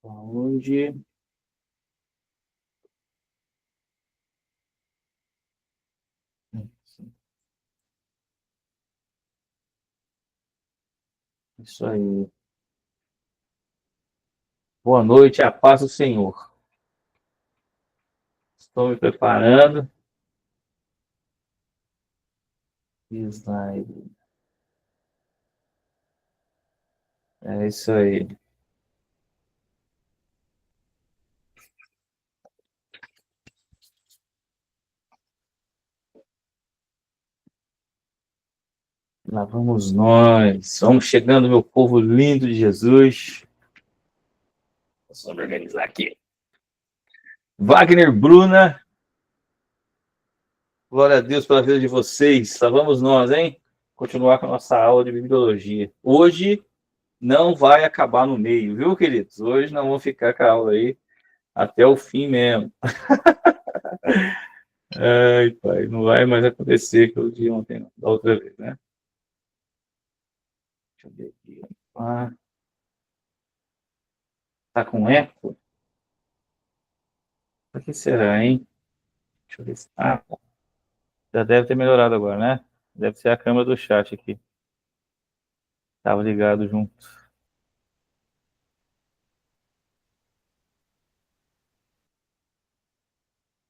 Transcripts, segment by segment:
Onde? Isso aí. Boa noite, a paz do Senhor. Estou me preparando. Slide. É isso aí. Lá vamos nós. Vamos chegando, meu povo lindo de Jesus. Só me organizar aqui. Wagner, Bruna, glória a Deus pela vida de vocês. Lá vamos nós, hein? Continuar com a nossa aula de bibliologia. Hoje não vai acabar no meio, viu, queridos? Hoje não vamos ficar com a aula aí até o fim mesmo. Ai, pai, não vai mais acontecer que eu disse ontem, não, da outra vez, né? Deixa eu ver aqui. Ah, tá com eco? Por que será, hein? Deixa eu ver. Ah, já deve ter melhorado agora, né? Deve ser a câmera do chat aqui. Tava ligado junto.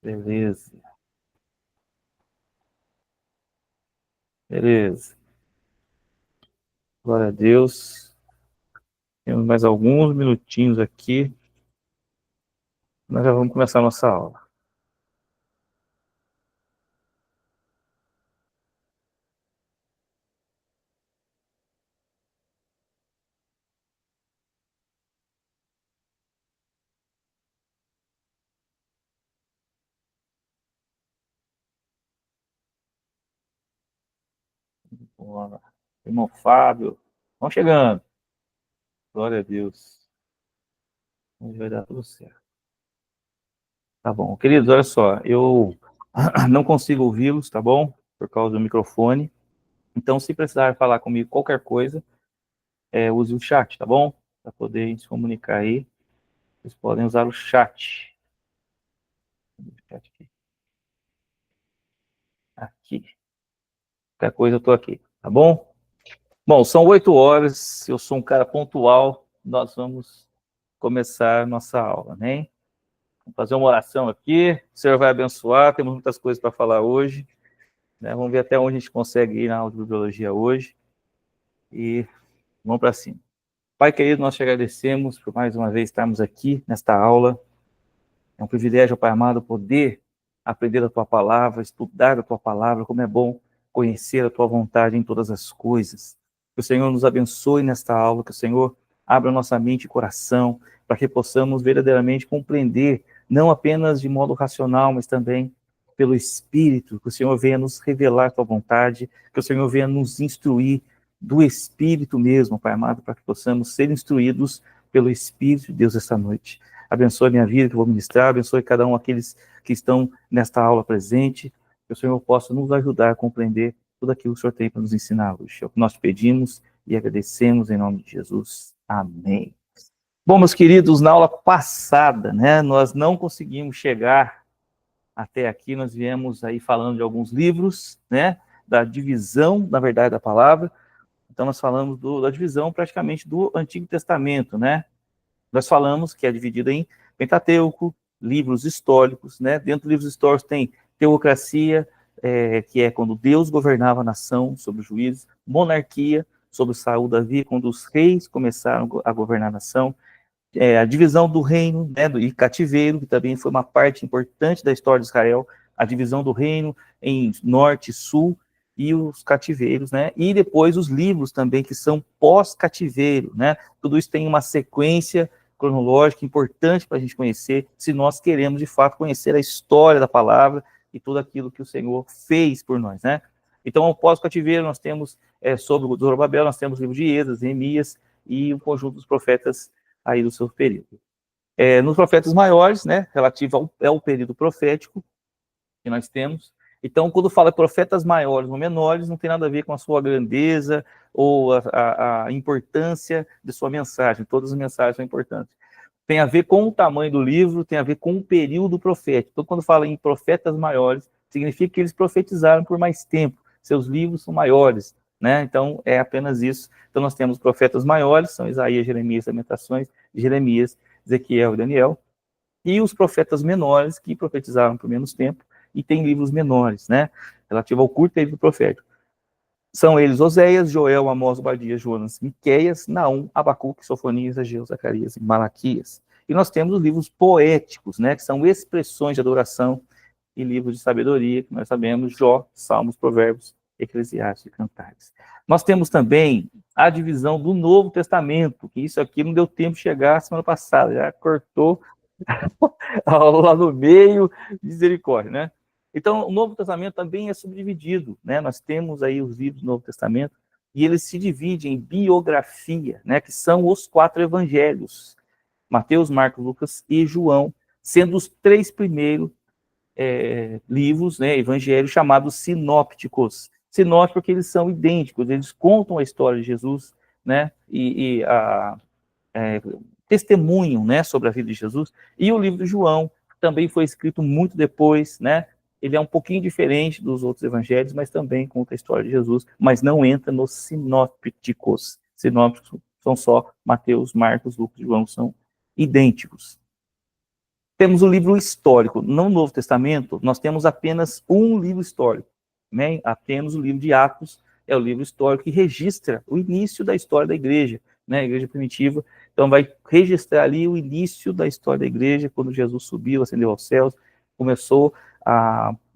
Beleza, beleza. Glória a Deus. Temos mais alguns minutinhos aqui. Nós já vamos começar a nossa aula. Bora. Irmão Fábio, vamos chegando. Glória a Deus. Vai dar tudo certo. Tá bom. Queridos, olha só. Eu não consigo ouvi-los, tá bom? Por causa do microfone. Então, se precisar falar comigo qualquer coisa, use o chat, tá bom? Para poder se comunicar aí. Vocês podem usar o chat. Aqui. Qualquer coisa eu tô aqui, tá bom? Bom, são 8 horas, eu sou um cara pontual, nós vamos começar nossa aula, né? Vamos fazer uma oração aqui, o Senhor vai abençoar, temos muitas coisas para falar hoje, né? Vamos ver até onde a gente consegue ir na aula de bibliologia hoje e vamos para cima. Pai querido, nós te agradecemos por mais uma vez estarmos aqui nesta aula. É um privilégio, Pai amado, poder aprender a Tua palavra, estudar a Tua palavra, como é bom conhecer a Tua vontade em todas as coisas. Que o Senhor nos abençoe nesta aula, que o Senhor abra nossa mente e coração, para que possamos verdadeiramente compreender, não apenas de modo racional, mas também pelo Espírito, que o Senhor venha nos revelar a Tua vontade, que o Senhor venha nos instruir do Espírito mesmo, Pai amado, para que possamos ser instruídos pelo Espírito de Deus esta noite. Abençoe a minha vida que eu vou ministrar, abençoe cada um daqueles que estão nesta aula presente, que o Senhor possa nos ajudar a compreender tudo aquilo que o Senhor tem para nos ensinar hoje. É o que nós pedimos e agradecemos em nome de Jesus. Amém. Bom, meus queridos, na aula passada, né, nós não conseguimos chegar até aqui, nós viemos aí falando de alguns livros, né, da divisão, na verdade, da palavra. Então, nós falamos da divisão praticamente do Antigo Testamento, né? Nós falamos que é dividido em Pentateuco, livros históricos, né? Dentro dos livros históricos tem teocracia, que é quando Deus governava a nação sobre os juízes, monarquia, sobre Saul e Davi, quando os reis começaram a governar a nação, a divisão do reino, né, e cativeiro, que também foi uma parte importante da história de Israel, a divisão do reino em norte e sul, e os cativeiros, né, e depois os livros também, que são pós-cativeiro, né, tudo isso tem uma sequência cronológica importante para a gente conhecer, se nós queremos, de fato, conhecer a história da palavra e tudo aquilo que o Senhor fez por nós, né. Então, ao pós-cativeiro, nós temos, sobre o Zorobabel, nós temos o livro de Esdras, Neemias, e o conjunto dos profetas aí do seu período. Nos profetas maiores, né, relativo ao período profético que nós temos. Então, quando fala profetas maiores ou menores, não tem nada a ver com a sua grandeza ou a importância de sua mensagem. Todas as mensagens são importantes. tem a ver com o tamanho do livro, tem a ver com o período profético. Então, quando fala em profetas maiores, significa que eles profetizaram por mais tempo, seus livros são maiores, né? Então, é apenas isso. Então, nós temos profetas maiores, são Isaías, Jeremias, Lamentações, Jeremias, Ezequiel e Daniel, e os profetas menores, que profetizaram por menos tempo, e têm livros menores, né? Relativo ao curto período profético. São eles Oséias, Joel, Amós, Obadias, Jonas, Miqueias, Naum, Abacuque, Sofonias, Ageu, Zacarias e Malaquias. E nós temos os livros poéticos, né, que são expressões de adoração, e livros de sabedoria, que nós sabemos, Jó, Salmos, Provérbios, Eclesiastes e Cantares. Nós temos também a divisão do Novo Testamento, que isso aqui não deu tempo de chegar semana passada, já cortou lá no meio, misericórdia, né? Então, o Novo Testamento também é subdividido, né? Nós temos aí os livros do Novo Testamento, e eles se dividem em biografia, né? Que são os 4 evangelhos, Mateus, Marcos, Lucas e João, sendo os 3 primeiros livros, né, evangelhos, chamados sinópticos. Sinópticos porque eles são idênticos, eles contam a história de Jesus, né, testemunham, né, sobre a vida de Jesus. E o livro de João também foi escrito muito depois, né, ele é um pouquinho diferente dos outros evangelhos, mas também conta a história de Jesus, mas não entra nos sinópticos. Sinópticos são só Mateus, Marcos, Lucas e João, são idênticos. Temos o livro histórico. No Novo Testamento, nós temos apenas um livro histórico, né? Apenas o livro de Atos é o livro histórico que registra o início da história da igreja, né? A igreja primitiva. Então, vai registrar ali o início da história da igreja, quando Jesus subiu, ascendeu aos céus, começou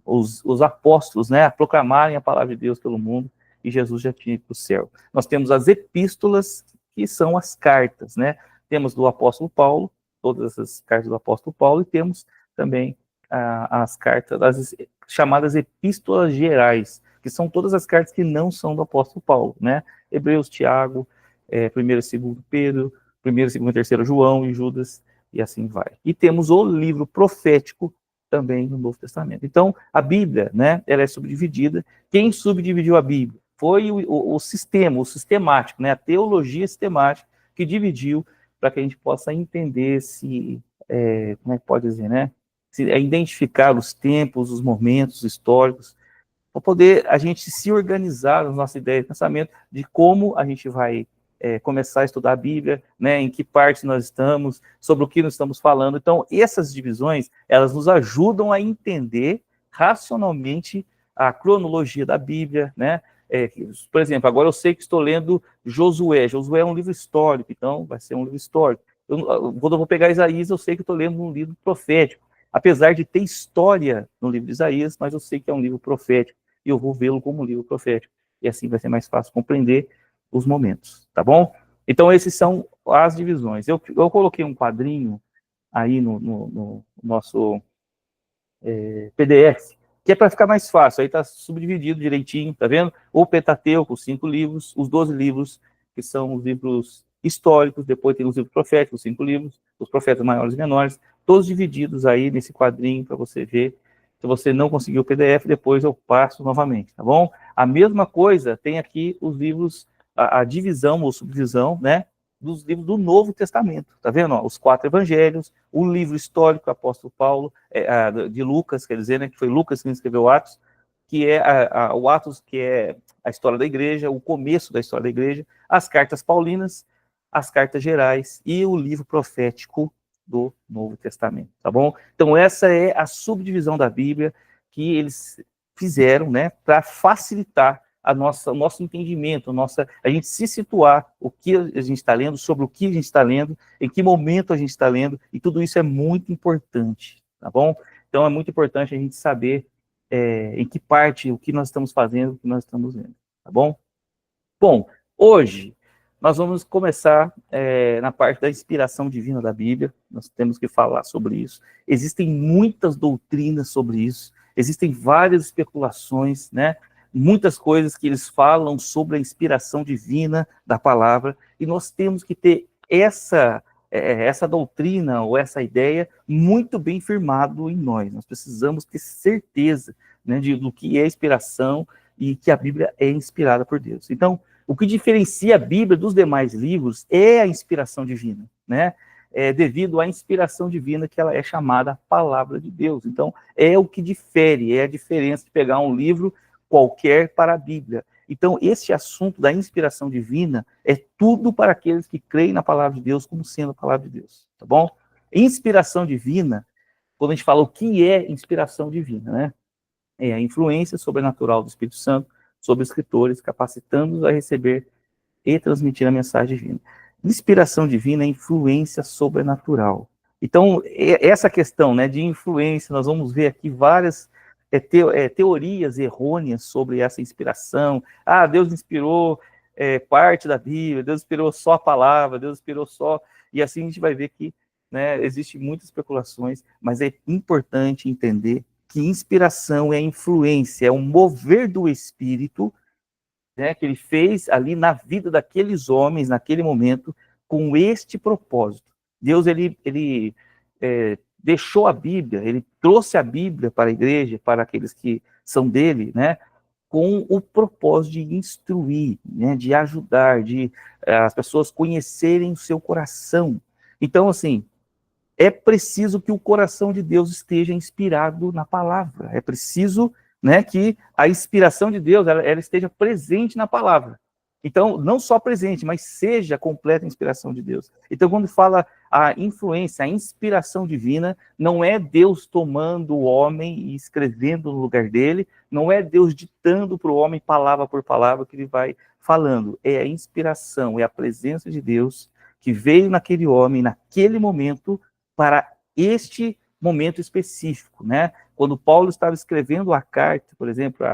os apóstolos, né, a proclamarem a palavra de Deus pelo mundo, e Jesus já tinha ido para o céu. Nós temos as epístolas, que são as cartas, né? Temos do apóstolo Paulo, todas as cartas do apóstolo Paulo, e temos também as cartas, as chamadas epístolas gerais, que são todas as cartas que não são do apóstolo Paulo, né? Hebreus, Tiago, 1º e 2º Pedro, 1º, 2º e 3º João e Judas, e assim vai. E temos o livro profético também no Novo Testamento. Então, a Bíblia, né, ela é subdividida. Quem subdividiu a Bíblia? Foi o sistema, o sistemático, né, a teologia sistemática, que dividiu para que a gente possa entender como é que pode dizer, né? Identificar os tempos, os momentos históricos, para poder a gente se organizar nas nossas ideias de pensamento de como a gente vai começar a estudar a Bíblia, né? Em que parte nós estamos, sobre o que nós estamos falando. Então, essas divisões, elas nos ajudam a entender racionalmente a cronologia da Bíblia, né? Por exemplo, agora eu sei que estou lendo Josué. Josué é um livro histórico, então vai ser um livro histórico. Quando eu vou pegar Isaías, eu sei que estou lendo um livro profético. Apesar de ter história no livro de Isaías, mas eu sei que é um livro profético, e eu vou vê-lo como um livro profético. E assim vai ser mais fácil compreender os momentos, tá bom? Então, esses são as divisões. Eu coloquei um quadrinho aí no nosso PDF, que é para ficar mais fácil, aí está subdividido direitinho, tá vendo? O Pentateuco, os 5 livros, os 12 livros, que são os livros históricos, depois tem os livros proféticos, 5 livros, os profetas maiores e menores, todos divididos aí nesse quadrinho para você ver. Se você não conseguiu o PDF, depois eu passo novamente, tá bom? A mesma coisa tem aqui os livros, a divisão ou subdivisão, né, dos livros do Novo Testamento, tá vendo? Ó, os 4 evangelhos, o livro histórico do apóstolo Paulo, de Lucas, quer dizer, né, que foi Lucas que escreveu Atos, que é o Atos, que é a história da igreja, o começo da história da igreja, as cartas paulinas, as cartas gerais e o livro profético do Novo Testamento, tá bom? Então, essa é a subdivisão da Bíblia que eles fizeram, né, para facilitar o nosso entendimento, a gente se situar, o que a gente está lendo, sobre o que a gente está lendo, em que momento a gente está lendo, e tudo isso é muito importante, tá bom? Então, é muito importante a gente saber em que parte, o que nós estamos fazendo, o que nós estamos lendo, tá bom? Bom, hoje nós vamos começar na parte da inspiração divina da Bíblia, nós temos que falar sobre isso. Existem muitas doutrinas sobre isso, existem várias especulações, né? Muitas coisas que eles falam sobre a inspiração divina da palavra, e nós temos que ter essa doutrina ou essa ideia muito bem firmado em nós. Nós precisamos ter certeza, né, do que é inspiração e que a Bíblia é inspirada por Deus. Então, o que diferencia a Bíblia dos demais livros é a inspiração divina, né? devido à inspiração divina, que ela é chamada Palavra de Deus. Então, é o que difere, é a diferença de pegar um livro qualquer para a Bíblia. Então, esse assunto da inspiração divina é tudo para aqueles que creem na Palavra de Deus como sendo a Palavra de Deus, tá bom? Inspiração divina, quando a gente fala o que é inspiração divina, né? É a influência sobrenatural do Espírito Santo sobre escritores, capacitando-os a receber e transmitir a mensagem divina. Inspiração divina é influência sobrenatural. Então, essa questão, né, de influência, nós vamos ver aqui várias teorias errôneas sobre essa inspiração. Ah, Deus inspirou parte da Bíblia, Deus inspirou só a palavra, Deus inspirou só... E assim a gente vai ver que, né, existem muitas especulações, mas é importante entender que inspiração é influência, é um mover do Espírito, né, que ele fez ali na vida daqueles homens, naquele momento, com este propósito. Deus, ele deixou a Bíblia, ele trouxe a Bíblia para a igreja, para aqueles que são dele, né, com o propósito de instruir, né, de ajudar, de as pessoas conhecerem o seu coração. Então, assim, é preciso que o coração de Deus esteja inspirado na palavra. É preciso, né, que a inspiração de Deus ela esteja presente na palavra. Então, não só presente, mas seja a completa inspiração de Deus. Então, quando fala a influência, a inspiração divina, não é Deus tomando o homem e escrevendo no lugar dele, não é Deus ditando para o homem palavra por palavra que ele vai falando. É a inspiração, é a presença de Deus que veio naquele homem, naquele momento, para este momento específico, né? Quando Paulo estava escrevendo a carta, por exemplo,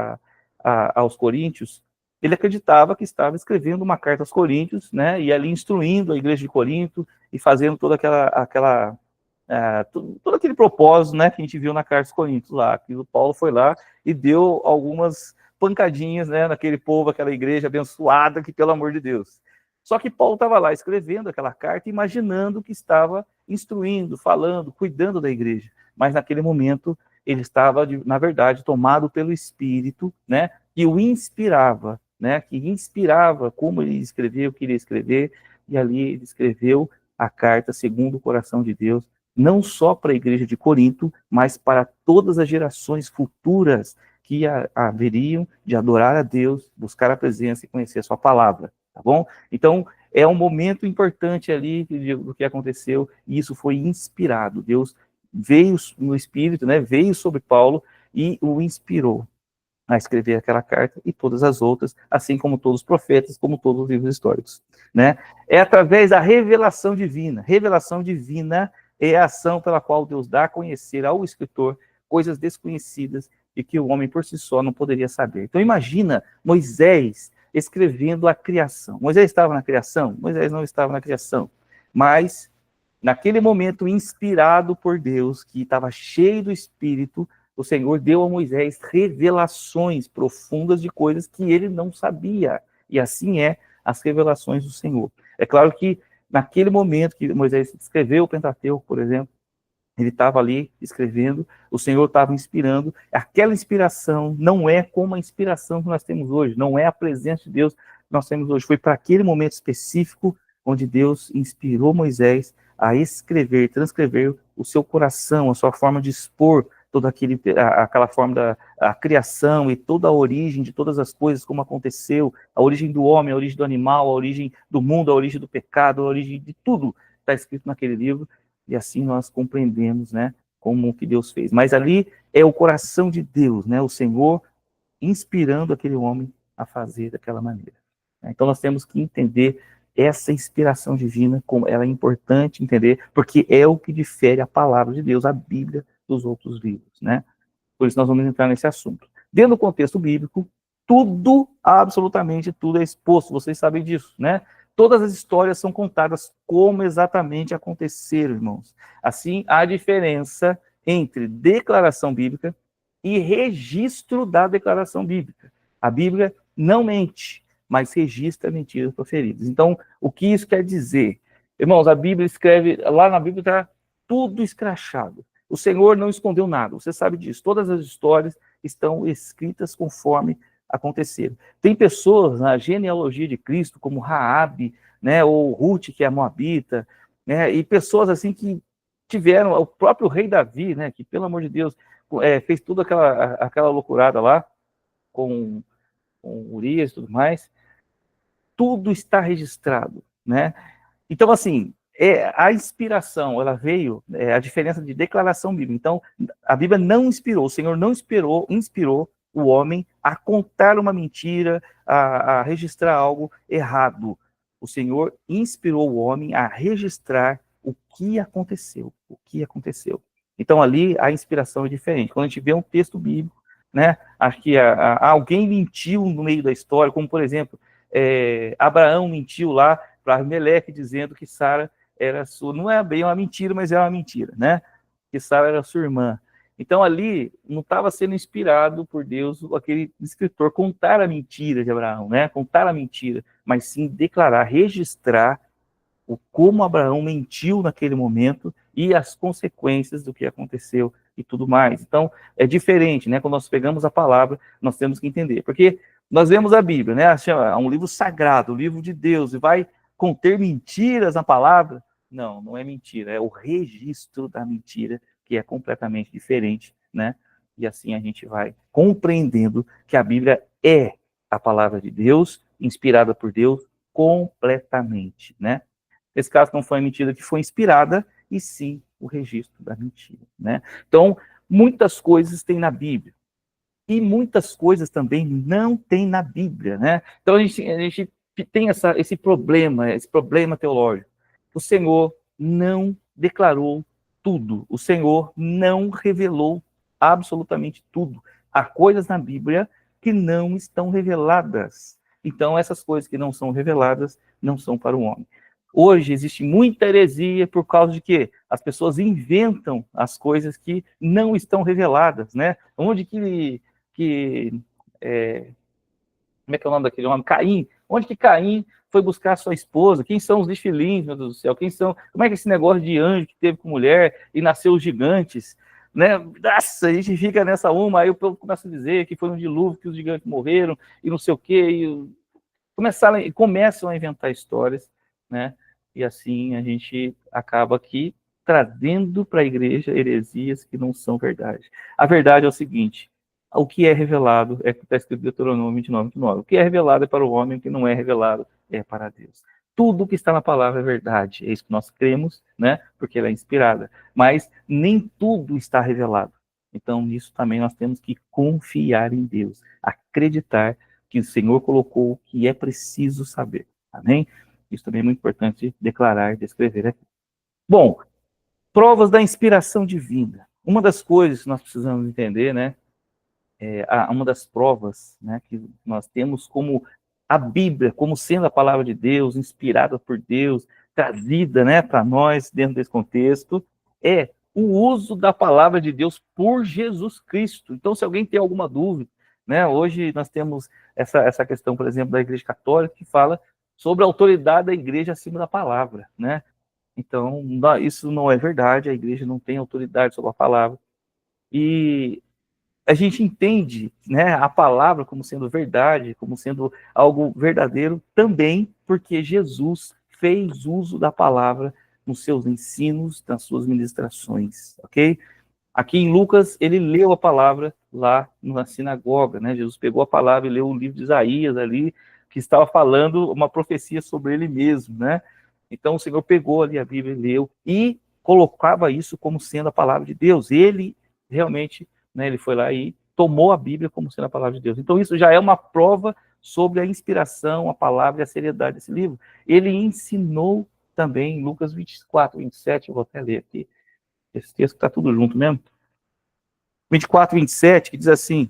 aos Coríntios, ele acreditava que estava escrevendo uma carta aos Coríntios, né? E ali instruindo a igreja de Corinto e fazendo toda todo aquele propósito, né, que a gente viu na carta aos Coríntios lá, que o Paulo foi lá e deu algumas pancadinhas, né, naquele povo, aquela igreja abençoada, que pelo amor de Deus. Só que Paulo estava lá escrevendo aquela carta, imaginando que estava instruindo, falando, cuidando da igreja. Mas naquele momento ele estava, na verdade, tomado pelo Espírito, né, que o inspirava, né, que inspirava como ele escreveu, o que ele ia escrever, e ali ele escreveu a carta segundo o coração de Deus, não só para a igreja de Corinto, mas para todas as gerações futuras que haveriam de adorar a Deus, buscar a presença e conhecer a sua palavra, tá bom? Então, é um momento importante ali do que aconteceu, e isso foi inspirado. Deus veio no Espírito, né, veio sobre Paulo e o inspirou a escrever aquela carta e todas as outras, assim como todos os profetas, como todos os livros históricos, né? É através da revelação divina. Revelação divina é a ação pela qual Deus dá a conhecer ao escritor coisas desconhecidas e que o homem por si só não poderia saber. Então imagina Moisés escrevendo a criação. Moisés estava na criação? Moisés não estava na criação, mas naquele momento inspirado por Deus, que estava cheio do Espírito, o Senhor deu a Moisés revelações profundas de coisas que ele não sabia. E assim é as revelações do Senhor. É claro que naquele momento que Moisés escreveu o Pentateuco, por exemplo, ele estava ali escrevendo, o Senhor estava inspirando. Aquela inspiração não é como a inspiração que nós temos hoje, não é a presença de Deus que nós temos hoje. Foi para aquele momento específico onde Deus inspirou Moisés a escrever, transcrever o seu coração, a sua forma de expor toda aquela forma da criação e toda a origem de todas as coisas, como aconteceu, a origem do homem, a origem do animal, a origem do mundo, a origem do pecado, a origem de tudo está escrito naquele livro, e assim nós compreendemos, né, como que Deus fez. Mas ali é o coração de Deus, né, o Senhor inspirando aquele homem a fazer daquela maneira. Então nós temos que entender essa inspiração divina, como ela é importante entender, porque é o que difere a palavra de Deus, a Bíblia, dos outros livros, né? Por isso nós vamos entrar nesse assunto. Dentro do contexto bíblico, tudo, absolutamente tudo é exposto, vocês sabem disso, né? Todas as histórias são contadas como exatamente aconteceram, irmãos. Assim, há diferença entre declaração bíblica e registro da declaração bíblica. A Bíblia não mente, mas registra mentiras proferidas. Então, o que isso quer dizer? Irmãos, a Bíblia escreve, lá na Bíblia está tudo escrachado. O Senhor não escondeu nada, você sabe disso. Todas as histórias estão escritas conforme aconteceram. Tem pessoas na genealogia de Cristo, como Raabe, né, ou Ruth, que é a Moabita, né? E pessoas assim que tiveram, o próprio rei Davi, né? Que, pelo amor de Deus, fez tudo aquela loucurada lá com Urias e tudo mais. Tudo está registrado, né? Então, assim, a inspiração, ela veio, a diferença de declaração bíblica. Então, a Bíblia não inspirou, o Senhor não inspirou o homem a contar uma mentira, a registrar algo errado. O Senhor inspirou o homem a registrar o que aconteceu, o que aconteceu. Então, ali, a inspiração é diferente. Quando a gente vê um texto bíblico, né, acho que alguém mentiu no meio da história, como, por exemplo, Abraão mentiu lá para Abimeleque, dizendo que Sara era sua, não é bem uma mentira, mas é uma mentira, né? Que Sara era sua irmã. Então ali não estava sendo inspirado por Deus aquele escritor contar a mentira de Abraão, né? Contar a mentira, mas sim declarar, registrar como Abraão mentiu naquele momento e as consequências do que aconteceu e tudo mais. Então, é diferente, né? Quando nós pegamos a palavra, nós temos que entender. Porque nós vemos a Bíblia, né? É um livro sagrado, um livro de Deus, e vai conter mentiras na palavra? Não, não é mentira, é o registro da mentira, que é completamente diferente, né? E assim a gente vai compreendendo que a Bíblia é a palavra de Deus, inspirada por Deus, completamente, né? Nesse caso, não foi a mentira que foi inspirada, e sim o registro da mentira, né? Então, muitas coisas tem na Bíblia, e muitas coisas também não tem na Bíblia, né? Então, a gente tem esse problema teológico. O Senhor não declarou tudo, o Senhor não revelou absolutamente tudo. Há coisas na Bíblia que não estão reveladas. Então, essas coisas que não são reveladas não são para o homem. Hoje existe muita heresia por causa de que as pessoas inventam as coisas que não estão reveladas, né? Onde como é que é o nome daquele homem? Caim. Onde que Caim foi buscar sua esposa? Quem são os nefilins, meu Deus do céu? Como é que é esse negócio de anjo que teve com mulher e nasceu os gigantes? Né? Nossa, a gente fica nessa uma, aí o povo começa a dizer que foi um dilúvio, que os gigantes morreram, e não sei o quê, começam a inventar histórias, né? E assim a gente acaba aqui trazendo para a igreja heresias que não são verdade. A verdade é o seguinte: o que é revelado é o que está escrito em Deuteronômio 29:9. O que é revelado é para o homem, o que não é revelado é para Deus. Tudo que está na palavra é verdade, é isso que nós cremos, né? Porque ela é inspirada. Mas nem tudo está revelado. Então, nisso também nós temos que confiar em Deus, acreditar que o Senhor colocou, que é preciso saber. Amém? Isso também é muito importante declarar, descrever aqui. Bom, provas da inspiração divina. Uma das coisas que nós precisamos entender, né, uma das provas, né, que nós temos como a Bíblia, como sendo a palavra de Deus, inspirada por Deus, trazida, né, para nós dentro desse contexto, é o uso da palavra de Deus por Jesus Cristo. Então, se alguém tem alguma dúvida, né, hoje nós temos essa questão, por exemplo, da Igreja Católica, que fala sobre a autoridade da Igreja acima da palavra, né? Então, isso não é verdade, a Igreja não tem autoridade sobre a palavra. E a gente entende, né, a palavra como sendo verdade, como sendo algo verdadeiro, também porque Jesus fez uso da palavra nos seus ensinos, nas suas ministrações, ok? Aqui em Lucas, ele leu a palavra lá na sinagoga, né? Jesus pegou a palavra e leu o livro de Isaías ali, que estava falando uma profecia sobre ele mesmo, né? Então o Senhor pegou ali a Bíblia, leu e colocava isso como sendo a palavra de Deus. Ele realmente, né, ele foi lá e tomou a Bíblia como sendo a palavra de Deus. Então isso já é uma prova sobre a inspiração, a palavra e a seriedade desse livro. Ele ensinou também em Lucas 24:27, eu vou até ler aqui. Esse texto está tudo junto mesmo. 24:27, que diz assim: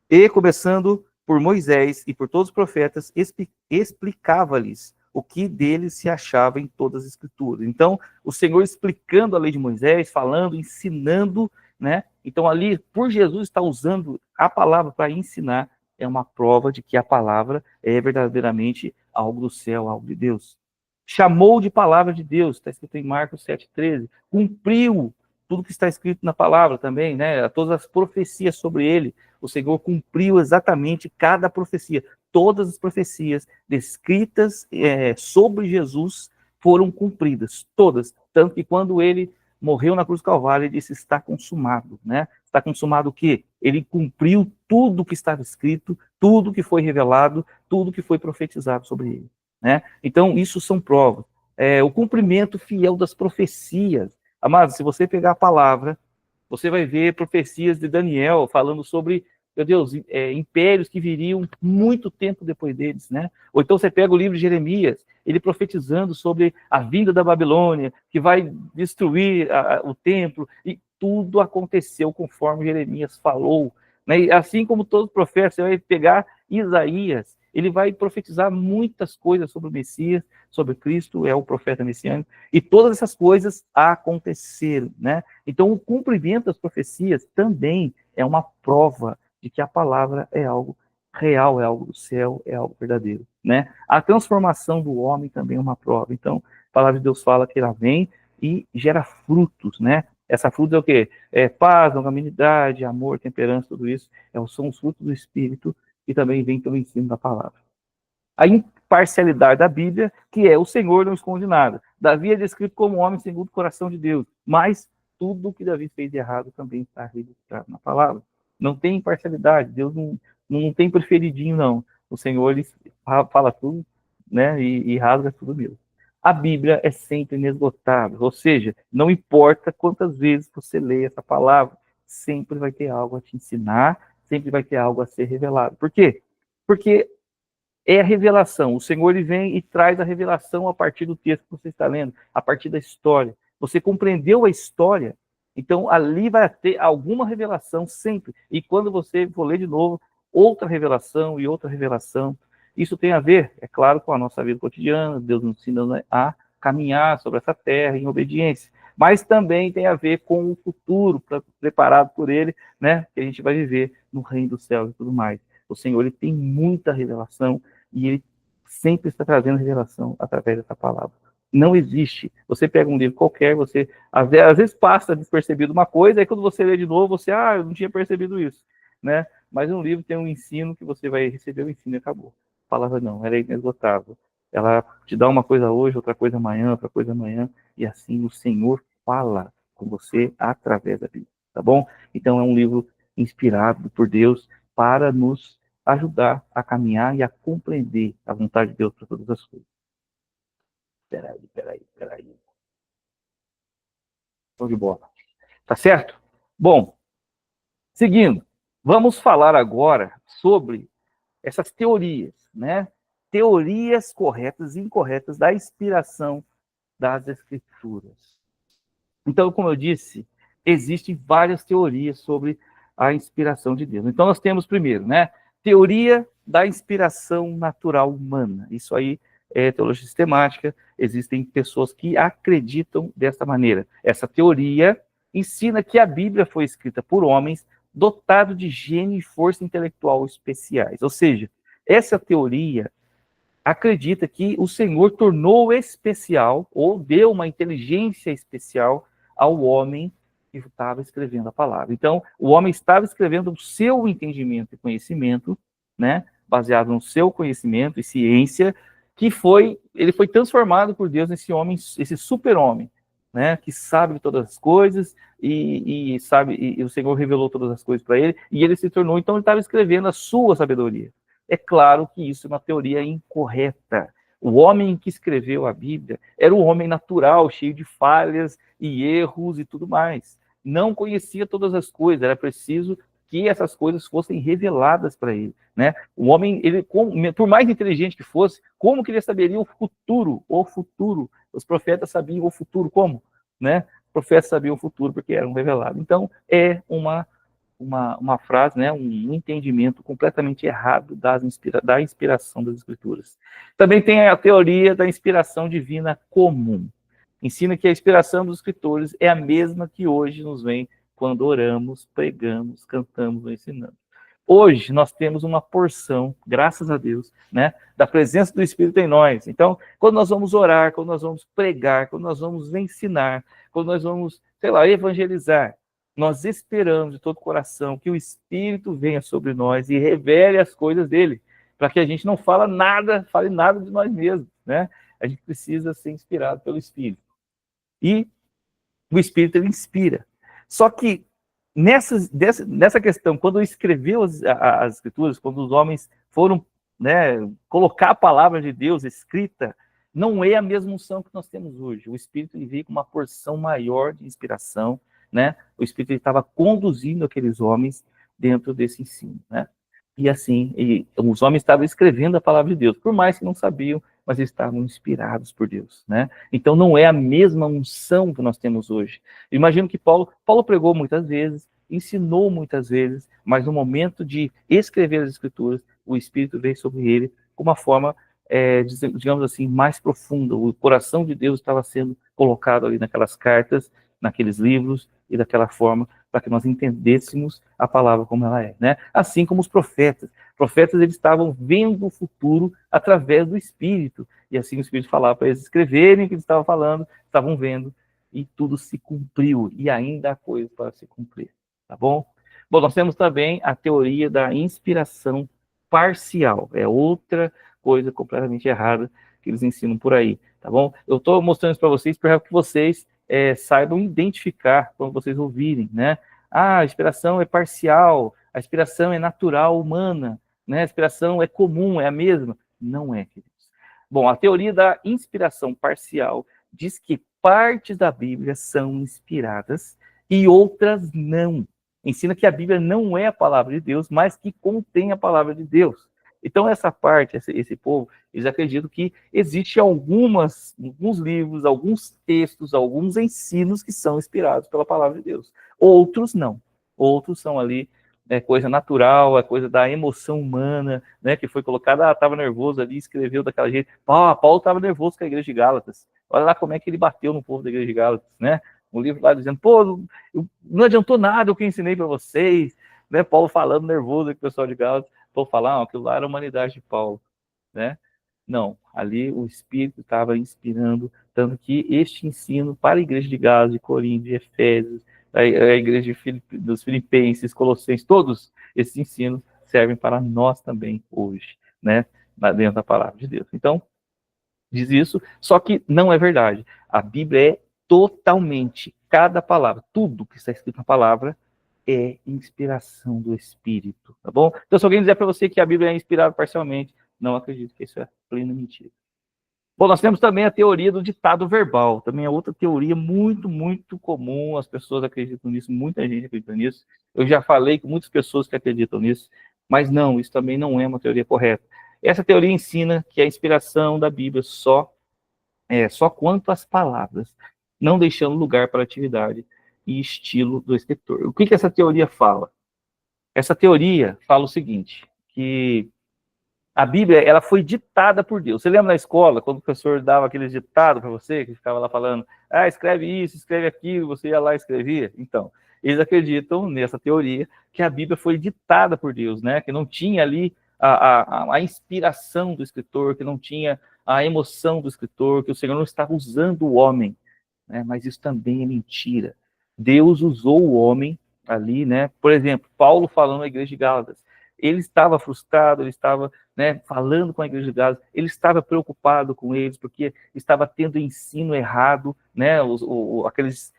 E começando por Moisés e por todos os profetas, explicava-lhes o que deles se achava em todas as escrituras. Então, o Senhor explicando a lei de Moisés, falando, ensinando, né? Então, ali, por Jesus estar usando a palavra para ensinar, é uma prova de que a palavra é verdadeiramente algo do céu, algo de Deus. Chamou de palavra de Deus, está escrito em Marcos 7:13. Cumpriu tudo que está escrito na palavra também, né? Todas as profecias sobre ele. O Senhor cumpriu exatamente cada profecia. Todas as profecias descritas sobre Jesus foram cumpridas, todas. Tanto que quando ele morreu na cruz do Calvário, ele disse, está consumado, né? Está consumado o quê? Ele cumpriu tudo que estava escrito, tudo que foi revelado, tudo que foi profetizado sobre ele, né? Então, isso são provas. O cumprimento fiel das profecias. Amados, se você pegar a palavra, você vai ver profecias de Daniel falando sobre, meu Deus, impérios que viriam muito tempo depois deles, né? Ou então você pega o livro de Jeremias, ele profetizando sobre a vinda da Babilônia, que vai destruir o templo, e tudo aconteceu conforme Jeremias falou, né? E assim como todo profeta, você vai pegar Isaías, ele vai profetizar muitas coisas sobre o Messias, sobre Cristo, é o profeta messiânico, e todas essas coisas aconteceram, né? Então, o cumprimento das profecias também é uma prova de que a palavra é algo real, é algo do céu, é algo verdadeiro, né? A transformação do homem também é uma prova. Então, a palavra de Deus fala que ela vem e gera frutos, né? Essa fruta é o quê? Paz, longanimidade, amor, temperança, tudo isso são os frutos do Espírito e também vem pelo ensino da palavra. A imparcialidade da Bíblia, que é o Senhor não esconde nada. Davi é descrito como um homem segundo o coração de Deus, mas tudo o que Davi fez de errado também está registrado na palavra. Não tem imparcialidade, Deus não tem preferidinho, não. O Senhor ele fala tudo, né, e rasga tudo mesmo. A Bíblia é sempre inesgotável, ou seja, não importa quantas vezes você lê essa palavra, sempre vai ter algo a te ensinar, sempre vai ter algo a ser revelado. Por quê? Porque é a revelação. O Senhor ele vem e traz a revelação a partir do texto que você está lendo, a partir da história. Você compreendeu a história, então ali vai ter alguma revelação sempre. E quando você for ler de novo, outra revelação e outra revelação. Isso tem a ver, é claro, com a nossa vida cotidiana, Deus nos ensina a caminhar sobre essa terra em obediência. Mas também tem a ver com o futuro preparado por Ele, né? Que a gente vai viver no reino do céu e tudo mais. O Senhor ele tem muita revelação e Ele sempre está trazendo revelação através dessa palavra. Não existe. Você pega um livro qualquer, você às vezes passa despercebido uma coisa, aí quando você lê de novo, você, eu não tinha percebido isso, né? Mas um livro tem um ensino que você vai receber o ensino e acabou. A palavra não, ela é inesgotável. Ela te dá uma coisa hoje, outra coisa amanhã, outra coisa amanhã, e assim o Senhor fala com você através da Bíblia, tá bom? Então é um livro inspirado por Deus para nos ajudar a caminhar e a compreender a vontade de Deus para todas as coisas. Peraí. Show de bola. Tá certo? Bom, seguindo, vamos falar agora sobre essas teorias, né? Teorias corretas e incorretas da inspiração das Escrituras. Então, como eu disse, existem várias teorias sobre a inspiração de Deus. Então, nós temos primeiro, né? Teoria da inspiração natural humana. Isso aí é teologia sistemática. Existem pessoas que acreditam dessa maneira. Essa teoria ensina que a Bíblia foi escrita por homens dotados de gênio e força intelectual especiais. Ou seja, essa teoria acredita que o Senhor tornou especial, ou deu uma inteligência especial ao homem que estava escrevendo a palavra. Então, o homem estava escrevendo o seu entendimento e conhecimento, né, baseado no seu conhecimento e ciência, ele foi transformado por Deus nesse homem, esse super-homem, né, que sabe todas as coisas e o Senhor revelou todas as coisas para ele, e ele se tornou, então ele estava escrevendo a sua sabedoria. É claro que isso é uma teoria incorreta. O homem que escreveu a Bíblia era um homem natural, cheio de falhas e erros e tudo mais. Não conhecia todas as coisas, era preciso que essas coisas fossem reveladas para ele, né? O homem, por mais inteligente que fosse, como que ele saberia o futuro? O futuro. Os profetas sabiam o futuro como? Né? Os profetas sabiam o futuro porque eram revelados. Então, é uma frase, né, um entendimento completamente errado da inspiração das Escrituras. Também tem a teoria da inspiração divina comum. Ensina que a inspiração dos escritores é a mesma que hoje nos vem quando oramos, pregamos, cantamos ou ensinamos. Hoje nós temos uma porção, graças a Deus, né, da presença do Espírito em nós. Então, quando nós vamos orar, quando nós vamos pregar, quando nós vamos ensinar, quando nós vamos, evangelizar, nós esperamos de todo o coração que o Espírito venha sobre nós e revele as coisas dele, para que a gente não fale nada de nós mesmos, né? A gente precisa ser inspirado pelo Espírito. E o Espírito, ele inspira. Só que nessa questão, quando escreveu as Escrituras, quando os homens foram, né, colocar a palavra de Deus escrita, não é a mesma unção que nós temos hoje. O Espírito, ele veio com uma porção maior de inspiração, né? O Espírito estava conduzindo aqueles homens dentro desse ensino, né? E assim, os homens estavam escrevendo a palavra de Deus, por mais que não sabiam, mas eles estavam inspirados por Deus, né? Então não é a mesma unção que nós temos hoje. Eu imagino que Paulo pregou muitas vezes, ensinou muitas vezes, mas no momento de escrever as Escrituras, o Espírito veio sobre ele com uma forma, digamos assim, mais profunda. O coração de Deus estava sendo colocado ali naquelas cartas, naqueles livros, e daquela forma, para que nós entendêssemos a palavra como ela é, né? Assim como os profetas. Os profetas, eles estavam vendo o futuro através do Espírito, e assim o Espírito falava para eles escreverem o que eles estavam falando, estavam vendo, e tudo se cumpriu, e ainda há coisa para se cumprir, tá bom? Bom, nós temos também a teoria da inspiração parcial, é outra coisa completamente errada que eles ensinam por aí, tá bom? Eu estou mostrando isso para vocês, para que vocês saibam identificar quando vocês ouvirem, né? Ah, a inspiração é parcial, a inspiração é natural, humana, né? A inspiração é comum, é a mesma. Não é, queridos. Bom, a teoria da inspiração parcial diz que partes da Bíblia são inspiradas e outras não. Ensina que a Bíblia não é a palavra de Deus, mas que contém a palavra de Deus. Então, essa parte, esse povo, eles acreditam que existe alguns livros, alguns textos, alguns ensinos que são inspirados pela palavra de Deus. Outros não. Outros são ali coisa natural, é coisa da emoção humana, né, que foi colocada, estava nervoso ali, escreveu daquela jeito. Paulo estava nervoso com a igreja de Gálatas. Olha lá como é que ele bateu no povo da igreja de Gálatas, né? Um livro lá dizendo, não adiantou nada o que eu ensinei para vocês, né? Paulo falando nervoso com o pessoal de Gálatas. Vou falar, aquilo lá era a humanidade de Paulo, né? Não, ali o Espírito estava inspirando, tanto que este ensino para a igreja de Gálatas, de Corinto, de Efésios, a igreja dos Filipenses, Colossenses, todos esses ensinos servem para nós também hoje, né? Dentro da palavra de Deus. Então, diz isso, só que não é verdade. A Bíblia é totalmente, cada palavra, tudo que está escrito na palavra, é inspiração do Espírito, tá bom? Então, se alguém dizer para você que a Bíblia é inspirada parcialmente, não acredito que isso é plena mentira. Bom, nós temos também a teoria do ditado verbal, também é outra teoria muito, muito comum, as pessoas acreditam nisso, muita gente acredita nisso. Eu já falei com muitas pessoas que acreditam nisso, mas não, isso também não é uma teoria correta. Essa teoria ensina que a inspiração da Bíblia só quanto às palavras, não deixando lugar para atividade e estilo do escritor. O que essa teoria fala? Essa teoria fala o seguinte, que a Bíblia, ela foi ditada por Deus. Você lembra na escola, quando o professor dava aqueles ditados para você, que ficava lá falando, escreve isso, escreve aquilo, você ia lá e escrevia? Então, eles acreditam nessa teoria que a Bíblia foi ditada por Deus, né? Que não tinha ali a inspiração do escritor, que não tinha a emoção do escritor, que o Senhor não estava usando o homem, né? Mas isso também é mentira. Deus usou o homem ali, né? Por exemplo, Paulo falando à igreja de Gálatas, ele estava frustrado, ele estava, né, falando com a igreja de Gálatas, ele estava preocupado com eles, porque estava tendo ensino errado, né? Aqueles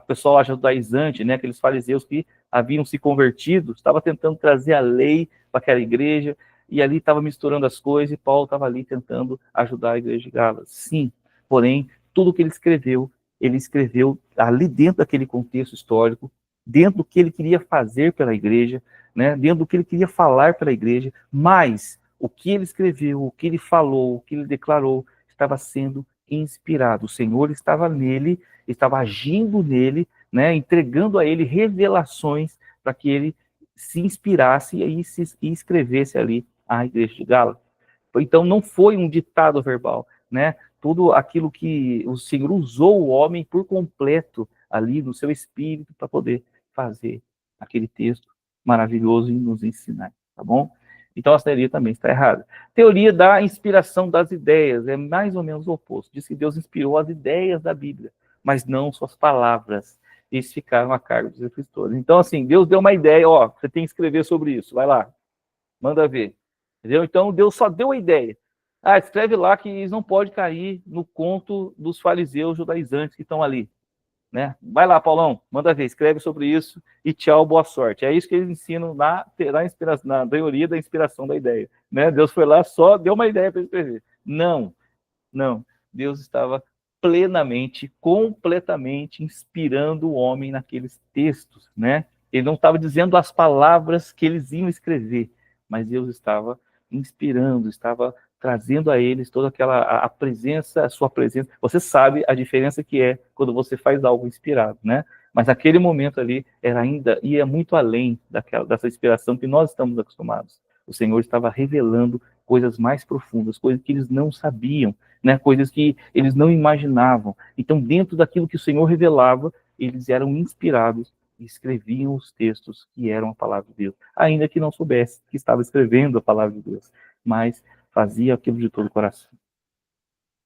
pessoal lá judaizante, né? Aqueles fariseus que haviam se convertido, estava tentando trazer a lei para aquela igreja, e ali estava misturando as coisas, e Paulo estava ali tentando ajudar a igreja de Gálatas. Sim, porém, tudo que ele escreveu ali dentro daquele contexto histórico, dentro do que ele queria fazer pela igreja, né, dentro do que ele queria falar pela igreja, mas o que ele escreveu, o que ele falou, o que ele declarou, estava sendo inspirado. O Senhor estava nele, estava agindo nele, né, entregando a ele revelações para que ele se inspirasse e escrevesse ali a igreja de Gálatas. Então não foi um ditado verbal, né? Tudo aquilo que o Senhor usou o homem por completo ali no seu espírito para poder fazer aquele texto maravilhoso e nos ensinar, tá bom? Então a teoria também está errada. Teoria da inspiração das ideias é mais ou menos o oposto. Diz que Deus inspirou as ideias da Bíblia, mas não suas palavras. Eles ficaram a cargo dos escritores. Então, assim, Deus deu uma ideia, você tem que escrever sobre isso, vai lá, manda ver. Entendeu? Então, Deus só deu a ideia, Escreve lá que eles não podem cair no conto dos fariseus judaizantes que estão ali. Né? Vai lá, Paulão, manda ver, escreve sobre isso e tchau, boa sorte. É isso que eles ensinam na teoria da inspiração da ideia. Né? Deus foi lá, só deu uma ideia para escrever. Não, não. Deus estava plenamente, completamente inspirando o homem naqueles textos. Né? Ele não estava dizendo as palavras que eles iam escrever, mas Deus estava inspirando, estava trazendo a eles toda aquela a presença, a sua presença. Você sabe a diferença que é quando você faz algo inspirado, né? Mas naquele momento ali era ainda ia muito além dessa inspiração que nós estamos acostumados. O Senhor estava revelando coisas mais profundas, coisas que eles não sabiam, né? Coisas que eles não imaginavam. Então, dentro daquilo que o Senhor revelava, eles eram inspirados e escreviam os textos que eram a palavra de Deus, ainda que não soubesse que estava escrevendo a palavra de Deus, mas fazia aquilo de todo o coração.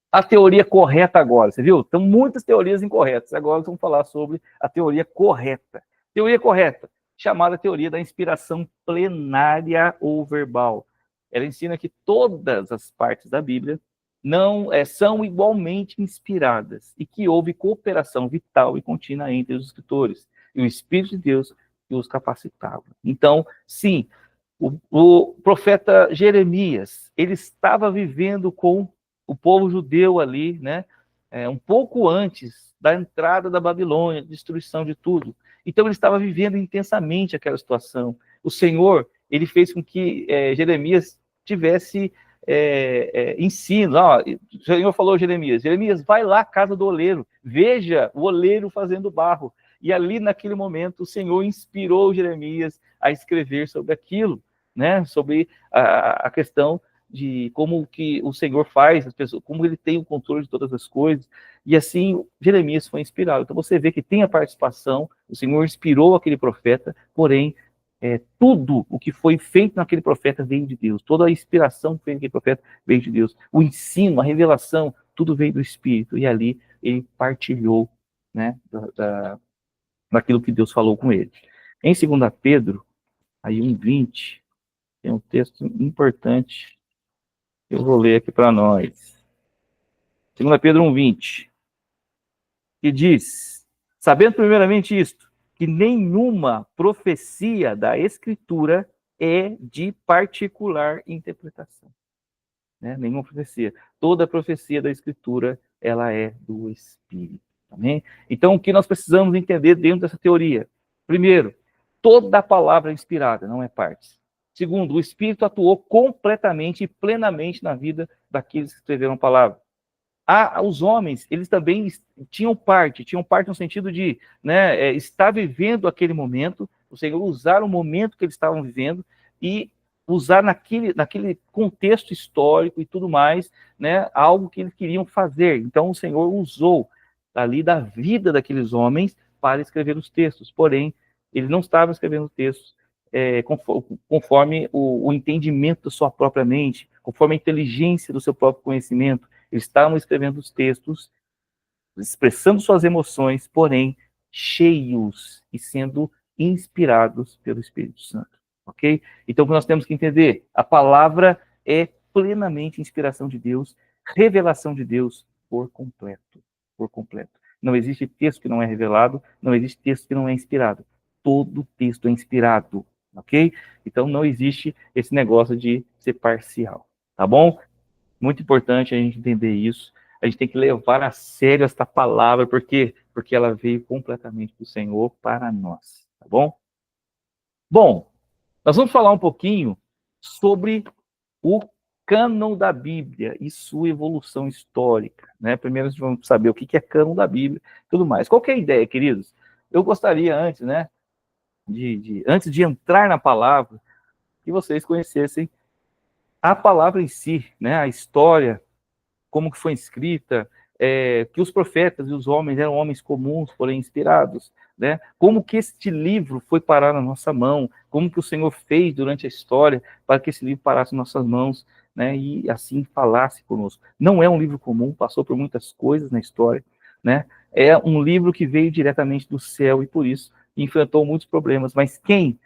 A teoria correta agora, você viu? Tem muitas teorias incorretas. Agora vamos falar sobre a teoria correta. Teoria correta, chamada teoria da inspiração plenária ou verbal. Ela ensina que todas as partes da Bíblia não são igualmente inspiradas e que houve cooperação vital e contínua entre os escritores e o Espírito de Deus que os capacitava. Então, sim, o profeta Jeremias, ele estava vivendo com o povo judeu ali, né? Um pouco antes da entrada da Babilônia, destruição de tudo. Então ele estava vivendo intensamente aquela situação. O Senhor, ele fez com que Jeremias tivesse ensino. O Senhor falou a Jeremias, vai lá à casa do oleiro, veja o oleiro fazendo barro. E ali, naquele momento, o Senhor inspirou Jeremias a escrever sobre aquilo, né? Sobre a questão de como que o Senhor faz, as pessoas, como ele tem o controle de todas as coisas. E assim, Jeremias foi inspirado. Então você vê que tem a participação, o Senhor inspirou aquele profeta, porém, tudo o que foi feito naquele profeta veio de Deus. Toda a inspiração que veio naquele profeta veio de Deus. O ensino, a revelação, tudo veio do Espírito. E ali ele partilhou, né, daquilo que Deus falou com ele. Em 2 Pedro, aí 1:20, tem um texto importante que eu vou ler aqui para nós. 2 Pedro 1:20, que diz: sabendo primeiramente isto, que nenhuma profecia da Escritura é de particular interpretação. Né? Nenhuma profecia. Toda profecia da Escritura, ela é do Espírito. Amém? Então, o que nós precisamos entender dentro dessa teoria? Primeiro, toda a palavra é inspirada, não é parte. Segundo, o Espírito atuou completamente e plenamente na vida daqueles que escreveram a palavra. Os homens, eles também tinham parte no sentido de, né, estar vivendo aquele momento, ou seja, usar o momento que eles estavam vivendo e usar naquele contexto histórico e tudo mais, né, algo que eles queriam fazer. Então, o Senhor usou ali da vida daqueles homens para escrever os textos. Porém, eles não estavam escrevendo textos conforme o entendimento da sua própria mente, conforme a inteligência do seu próprio conhecimento. Eles estavam escrevendo os textos, expressando suas emoções, porém cheios e sendo inspirados pelo Espírito Santo. Ok? Então, o que nós temos que entender? A palavra é plenamente inspiração de Deus, revelação de Deus por completo. Por completo. Não existe texto que não é revelado, não existe texto que não é inspirado. Todo texto é inspirado. Ok? Então, não existe esse negócio de ser parcial. Tá bom? Muito importante a gente entender isso. A gente tem que levar a sério esta palavra, porque ela veio completamente do Senhor para nós, tá bom? Bom, nós vamos falar um pouquinho sobre o cânon da Bíblia e sua evolução histórica, né? Primeiro nós vamos saber o que é cânon da Bíblia e tudo mais. Qual que é a ideia, queridos? Eu gostaria antes, né, antes de entrar na palavra, que vocês conhecessem a palavra em si, né, a história, como que foi escrita, que os profetas e os homens eram homens comuns, porém inspirados, né? Como que este livro foi parar na nossa mão, como que o Senhor fez durante a história para que esse livro parasse nas nossas mãos, né? E assim falasse conosco. Não é um livro comum, passou por muitas coisas na história, né? É um livro que veio diretamente do céu e por isso enfrentou muitos problemas. Mas quem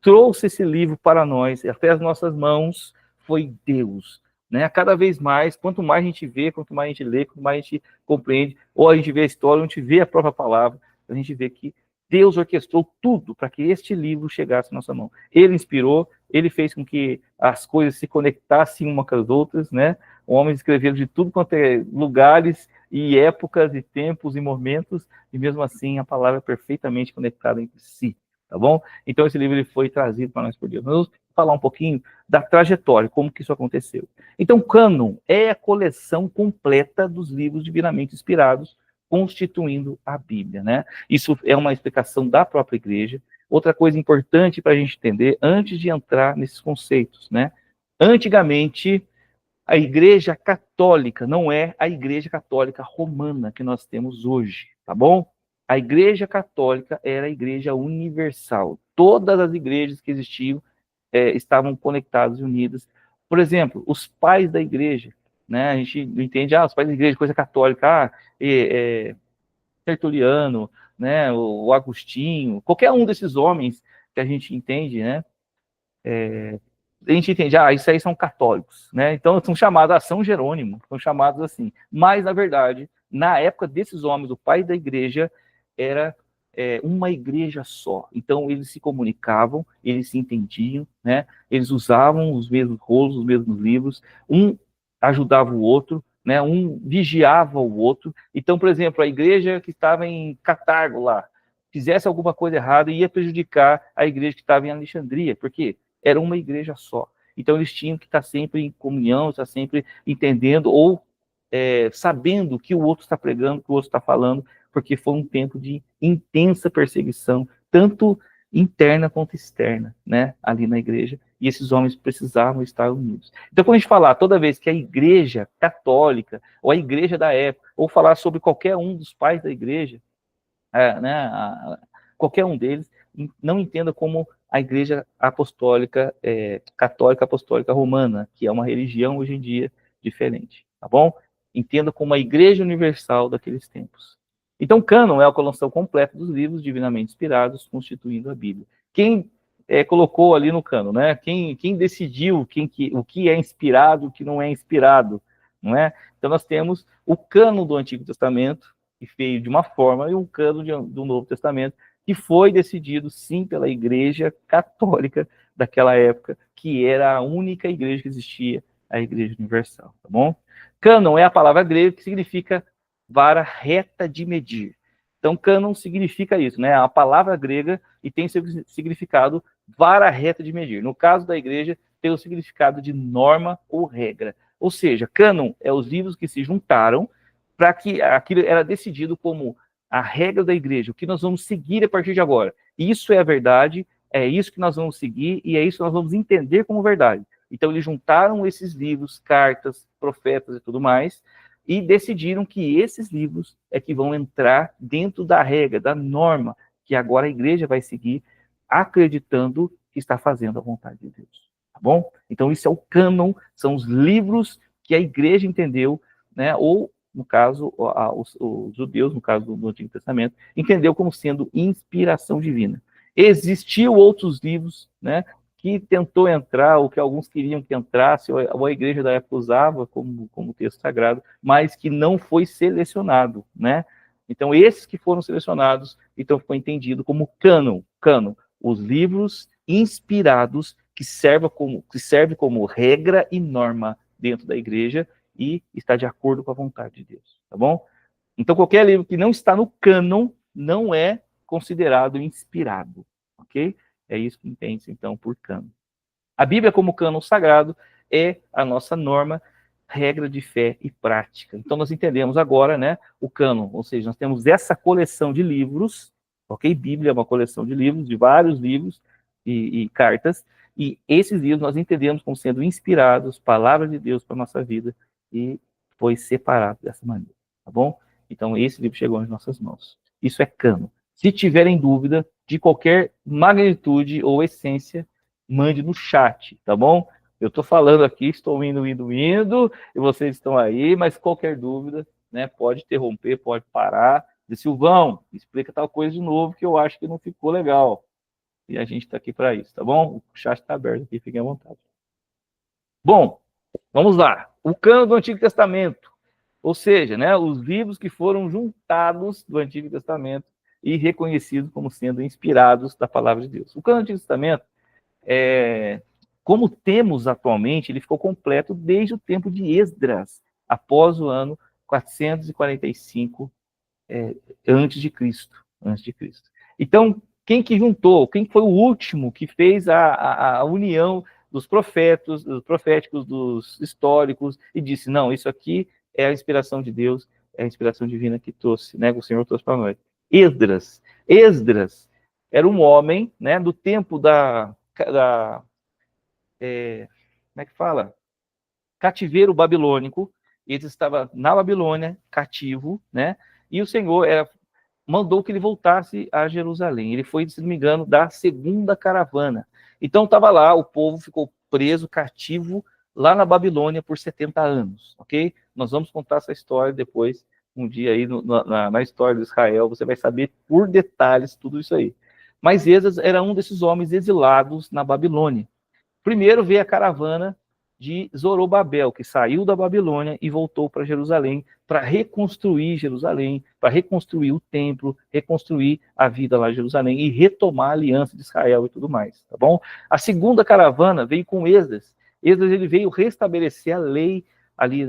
trouxe esse livro para nós, até as nossas mãos, foi Deus. né? Cada vez mais, quanto mais a gente vê, quanto mais a gente lê, quanto mais a gente compreende, ou a gente vê a história, ou a gente vê a própria palavra, a gente vê que Deus orquestrou tudo para que este livro chegasse à nossa mão. Ele inspirou, ele fez com que as coisas se conectassem uma com as outras, né? Homens escreveram de tudo quanto é lugares e épocas e tempos e momentos, e mesmo assim a palavra é perfeitamente conectada entre si, tá bom? Então esse livro ele foi trazido para nós por Deus. Nós vamos falar um pouquinho da trajetória, como que isso aconteceu. Então, cânon é a coleção completa dos livros divinamente inspirados, constituindo a Bíblia, né? Isso é uma explicação da própria igreja. Outra coisa importante para a gente entender, antes de entrar nesses conceitos, né? Antigamente, a igreja católica não é a igreja católica romana que nós temos hoje, tá bom? A igreja católica era a igreja universal. Todas as igrejas que existiam estavam conectadas e unidas. Por exemplo, os pais da igreja, né? A gente não entende, os pais da igreja, coisa católica, Tertuliano, né? O Agostinho, qualquer um desses homens que a gente entende, né? A gente entende, isso aí são católicos, né? Então são chamados a São Jerônimo, são chamados assim. Mas, na verdade, na época desses homens, o pai da igreja era uma igreja só. Então eles se comunicavam, eles se entendiam, né? Eles usavam os mesmos rolos, os mesmos livros, um ajudava o outro, né? Um vigiava o outro. Então, por exemplo, a igreja que estava em Catargo lá, fizesse alguma coisa errada, ia prejudicar a igreja que estava em Alexandria. Por quê? Era uma igreja só. Então eles tinham que estar sempre em comunhão, estar sempre entendendo ou sabendo o que o outro está pregando, o que o outro está falando, porque foi um tempo de intensa perseguição, tanto interna quanto externa, né, ali na igreja, e esses homens precisavam estar unidos. Então, quando a gente falar, toda vez que a igreja católica, ou a igreja da época, ou falar sobre qualquer um dos pais da igreja, né, qualquer um deles, não entenda como a igreja apostólica, católica apostólica romana, que é uma religião hoje em dia diferente, tá bom? Entenda como a igreja universal daqueles tempos. Então, cânon é a coleção completa dos livros divinamente inspirados, constituindo a Bíblia. Quem colocou ali no cânon, né? Quem decidiu o que é inspirado e o que não é inspirado, não é? Então, nós temos o cânon do Antigo Testamento, que veio de uma forma, e um cânon do Novo Testamento, que foi decidido, sim, pela Igreja Católica daquela época, que era a única igreja que existia, a Igreja Universal, tá bom? Cânon é a palavra grega que significa vara reta de medir. Então, cânon significa isso, né? A palavra grega e tem seu significado vara reta de medir. No caso da igreja, tem o significado de norma ou regra. Ou seja, cânon é os livros que se juntaram para que aquilo era decidido como a regra da igreja, o que nós vamos seguir a partir de agora. Isso é a verdade, é isso que nós vamos seguir e é isso que nós vamos entender como verdade. Então, eles juntaram esses livros, cartas, profetas e tudo mais, e decidiram que esses livros é que vão entrar dentro da regra, da norma, que agora a igreja vai seguir, acreditando que está fazendo a vontade de Deus. Tá bom? Então, isso é o cânon, são os livros que a igreja entendeu, né, ou no caso, os judeus, no caso do Antigo Testamento, entendeu como sendo inspiração divina. Existiam outros livros, né, que tentou entrar, ou que alguns queriam que entrasse, ou a igreja da época usava como texto sagrado, mas que não foi selecionado, né? Então, esses que foram selecionados, então ficou entendido como cânon, os livros inspirados que servem como regra e norma dentro da igreja, e está de acordo com a vontade de Deus, tá bom? Então, qualquer livro que não está no cânon não é considerado inspirado, ok? É isso que entende, então, por cânon. A Bíblia, como cânon sagrado, é a nossa norma, regra de fé e prática. Então, nós entendemos agora, né, o cânon, ou seja, nós temos essa coleção de livros, ok? Bíblia é uma coleção de livros, de vários livros e cartas, e esses livros nós entendemos como sendo inspirados, palavras de Deus para a nossa vida, e foi separado dessa maneira, tá bom? Então, esse livro chegou às nossas mãos. Isso é cânon. Se tiverem dúvida de qualquer magnitude ou essência, mande no chat, tá bom? Eu estou falando aqui, estou indo, e vocês estão aí, mas qualquer dúvida, né, pode interromper, pode parar. Diz, Silvão, explica tal coisa de novo que eu acho que não ficou legal. E a gente está aqui para isso, tá bom? O chat está aberto aqui, fiquem à vontade. Bom, Vamos lá. O cânon do Antigo Testamento, ou seja, né, os livros que foram juntados do Antigo Testamento e reconhecidos como sendo inspirados da palavra de Deus. O cânon do Antigo Testamento, como temos atualmente, ele ficou completo desde o tempo de Esdras, após o ano 445 antes de Cristo. Então, quem que juntou? Quem foi o último que fez a união dos proféticos, dos históricos, e disse, não, isso aqui é a inspiração de Deus, é a inspiração divina que trouxe, né, que o Senhor trouxe para nós. Esdras era um homem, né, do tempo como é que fala? Cativeiro babilônico. Ele estava na Babilônia, cativo, né, e o Senhor mandou que ele voltasse a Jerusalém. Ele foi, se não me engano, da segunda caravana. Então estava lá, o povo ficou preso, cativo, lá na Babilônia por 70 anos, ok? Nós vamos contar essa história depois, um dia aí, na história de Israel, você vai saber por detalhes tudo isso aí. Mas Esdras era um desses homens exilados na Babilônia. Primeiro veio a caravana de Zorobabel, que saiu da Babilônia e voltou para Jerusalém, para reconstruir Jerusalém, para reconstruir o templo, reconstruir a vida lá em Jerusalém e retomar a aliança de Israel e tudo mais, tá bom? A segunda caravana veio com Esdras. Esdras ele veio restabelecer a lei ali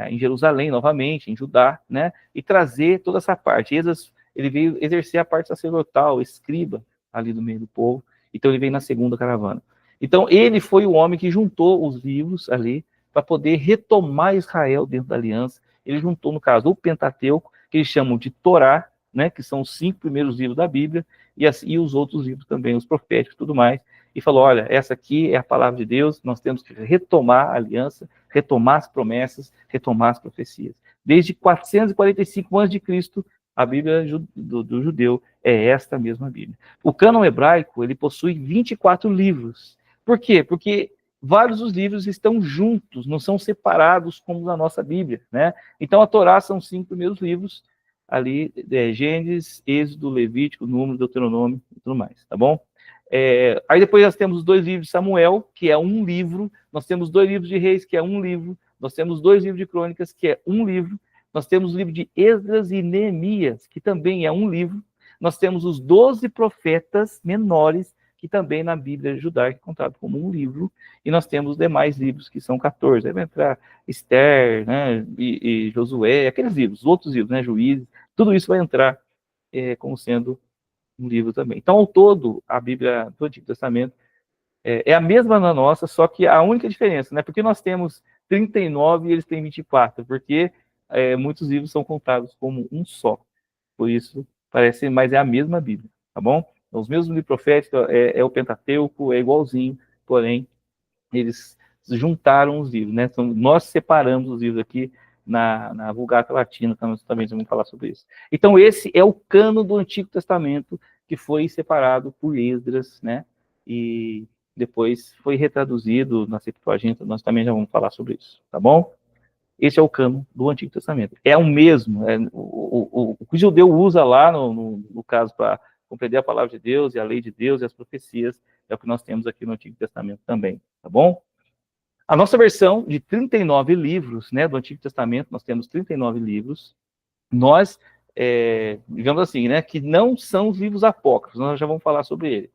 em Jerusalém novamente, em Judá, né? E trazer toda essa parte. Esdras ele veio exercer a parte sacerdotal, escriba ali no meio do povo. Então ele veio na segunda caravana. Então, ele foi o homem que juntou os livros ali para poder retomar Israel dentro da aliança. Ele juntou, no caso, o Pentateuco, que eles chamam de Torá, né, que são os 5 primeiros livros da Bíblia, e os outros livros também, os proféticos e tudo mais, e falou, olha, essa aqui é a palavra de Deus, nós temos que retomar a aliança, retomar as promessas, retomar as profecias. Desde 445 a.C., a Bíblia do judeu é esta mesma Bíblia. O cânon hebraico, ele possui 24 livros. Por quê? Porque vários dos livros estão juntos, não são separados como na nossa Bíblia, né? Então a Torá são 5 primeiros livros, ali, Gênesis, Êxodo, Levítico, Número, Deuteronômio e tudo mais, tá bom? Aí depois nós temos os 2 livros de Samuel, que é um livro, nós temos 2 livros de Reis, que é um livro, nós temos 2 livros de Crônicas, que é um livro, nós temos o livro de Esdras e Neemias, que também é um livro, nós temos os 12 profetas menores, que também na Bíblia judaica é contado como um livro, e nós temos os demais livros, que são 14, aí vai entrar Esther, né, e Josué, aqueles livros, outros livros, né, Juízes, tudo isso vai entrar como sendo um livro também. Então, ao todo, a Bíblia do Antigo Testamento é a mesma na nossa, só que a única diferença, né, porque nós temos 39 e eles têm 24, porque muitos livros são contados como um só, por isso parece, mas é a mesma Bíblia, tá bom? Os mesmos livros proféticos, o Pentateuco, é igualzinho, porém, eles juntaram os livros, né? Então, nós separamos os livros aqui na Vulgata Latina, também vamos falar sobre isso. Então, esse é o cano do Antigo Testamento, que foi separado por Esdras, né? E depois foi retraduzido na Septuaginta, nós também já vamos falar sobre isso, tá bom? Esse é o cano do Antigo Testamento. É o mesmo, o que o judeu usa lá, no caso, para compreender a palavra de Deus e a lei de Deus e as profecias, é o que nós temos aqui no Antigo Testamento também, tá bom? A nossa versão de 39 livros, né, do Antigo Testamento, nós temos 39 livros, nós, digamos assim, né, que não são os livros apócrifos, nós já vamos falar sobre ele.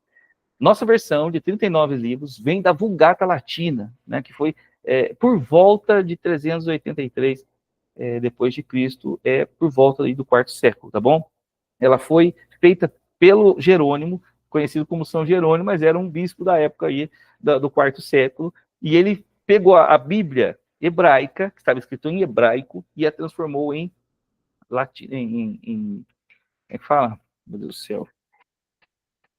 Nossa versão de 39 livros vem da Vulgata Latina, né, que foi por volta de 383 depois de Cristo, por volta aí do 4º século, tá bom? Ela foi feita pelo Jerônimo, conhecido como São Jerônimo, mas era um bispo da época aí do 4º século, e ele pegou a Bíblia hebraica, que estava escrito em hebraico, e a transformou em latim, como é que fala? Meu Deus do céu.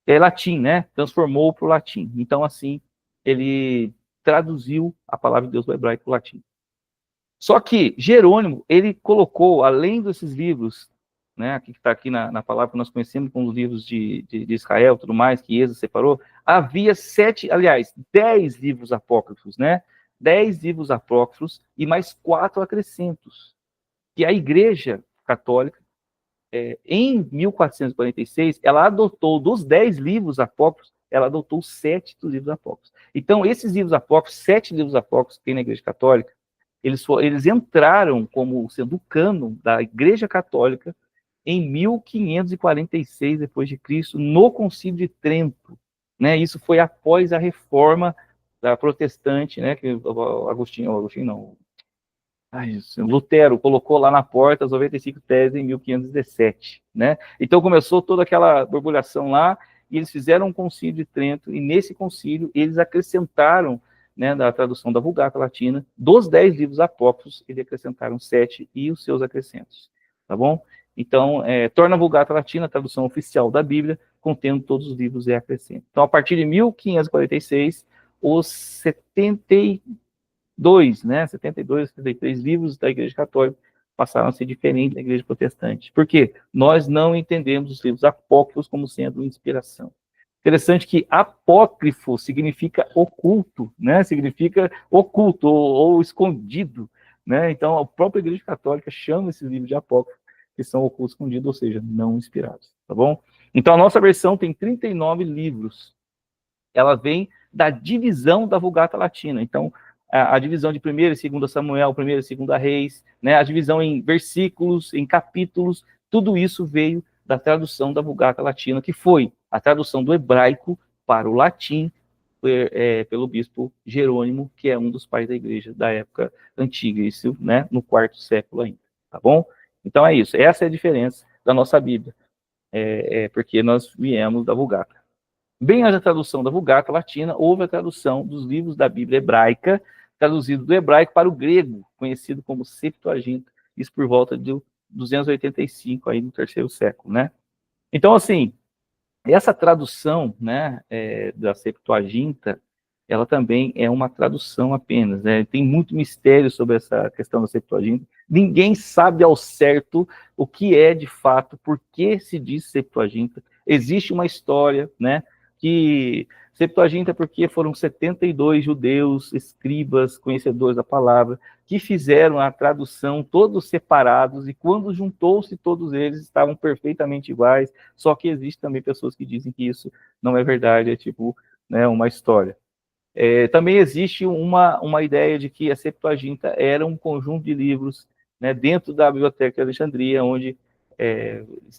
Latim, né? Transformou para o latim. Então, assim, ele traduziu a palavra de Deus do hebraico para o latim. Só que Jerônimo, ele colocou, além desses livros, né, que está aqui na palavra que nós conhecemos como os livros de Israel, tudo mais, que Esdras separou, havia 10 livros apócrifos, né? 10 livros apócrifos e mais 4 acrescentos. E a Igreja Católica, em 1446, ela adotou dos 10 livros apócrifos ela adotou 7 dos livros apócrifos. Então, esses livros apócrifos, 7 livros apócrifos que tem na Igreja Católica, eles entraram como sendo o cânon da Igreja Católica em 1546 depois de Cristo, no Concílio de Trento, né? Isso foi após a reforma da protestante, né? Que Agostinho não, Lutero colocou lá na porta as 95 teses em 1517, né? Então começou toda aquela borbulhação lá, e eles fizeram um concílio de Trento, e nesse concílio eles acrescentaram, né, da tradução da Vulgata Latina, dos 10 livros apócrifos, eles acrescentaram 7 e os seus acrescentos, tá bom? Então, torna a Vulgata Latina a tradução oficial da Bíblia, contendo todos os livros e acrescentos. Então, a partir de 1546, os 72, né, 72, 73 livros da Igreja Católica passaram a ser diferentes da Igreja Protestante. Por quê? Nós não entendemos os livros apócrifos como sendo inspiração. Interessante que apócrifo significa oculto, né? Significa oculto ou escondido, né? Então, a própria Igreja Católica chama esses livros de apócrifo, que são ocultos, escondidos, ou seja, não inspirados, tá bom? Então, a nossa versão tem 39 livros. Ela vem da divisão da Vulgata Latina. Então, a divisão de 1º e 2º Samuel, 1º e 2º Reis, né? A divisão em versículos, em capítulos, tudo isso veio da tradução da Vulgata Latina, que foi a tradução do hebraico para o latim, pelo bispo Jerônimo, que é um dos pais da igreja da época antiga, isso, né, no 4º século ainda, tá bom? Então é isso, essa é a diferença da nossa Bíblia, porque nós viemos da Vulgata. Bem antes da tradução da Vulgata Latina, houve a tradução dos livros da Bíblia hebraica, traduzido do hebraico para o grego, conhecido como Septuaginta, isso por volta de 285, aí no 3º século, né? Então, assim, essa tradução, né, da Septuaginta, ela também é uma tradução apenas, né? Tem muito mistério sobre essa questão da Septuaginta. Ninguém sabe ao certo o que é de fato, por que se diz Septuaginta. Existe uma história, né, que Septuaginta porque foram 72 judeus, escribas, conhecedores da palavra, que fizeram a tradução todos separados, e quando juntou-se todos eles estavam perfeitamente iguais, só que existe também pessoas que dizem que isso não é verdade, é tipo, né, uma história. Também existe uma ideia de que a Septuaginta era um conjunto de livros, né, dentro da Biblioteca de Alexandria, onde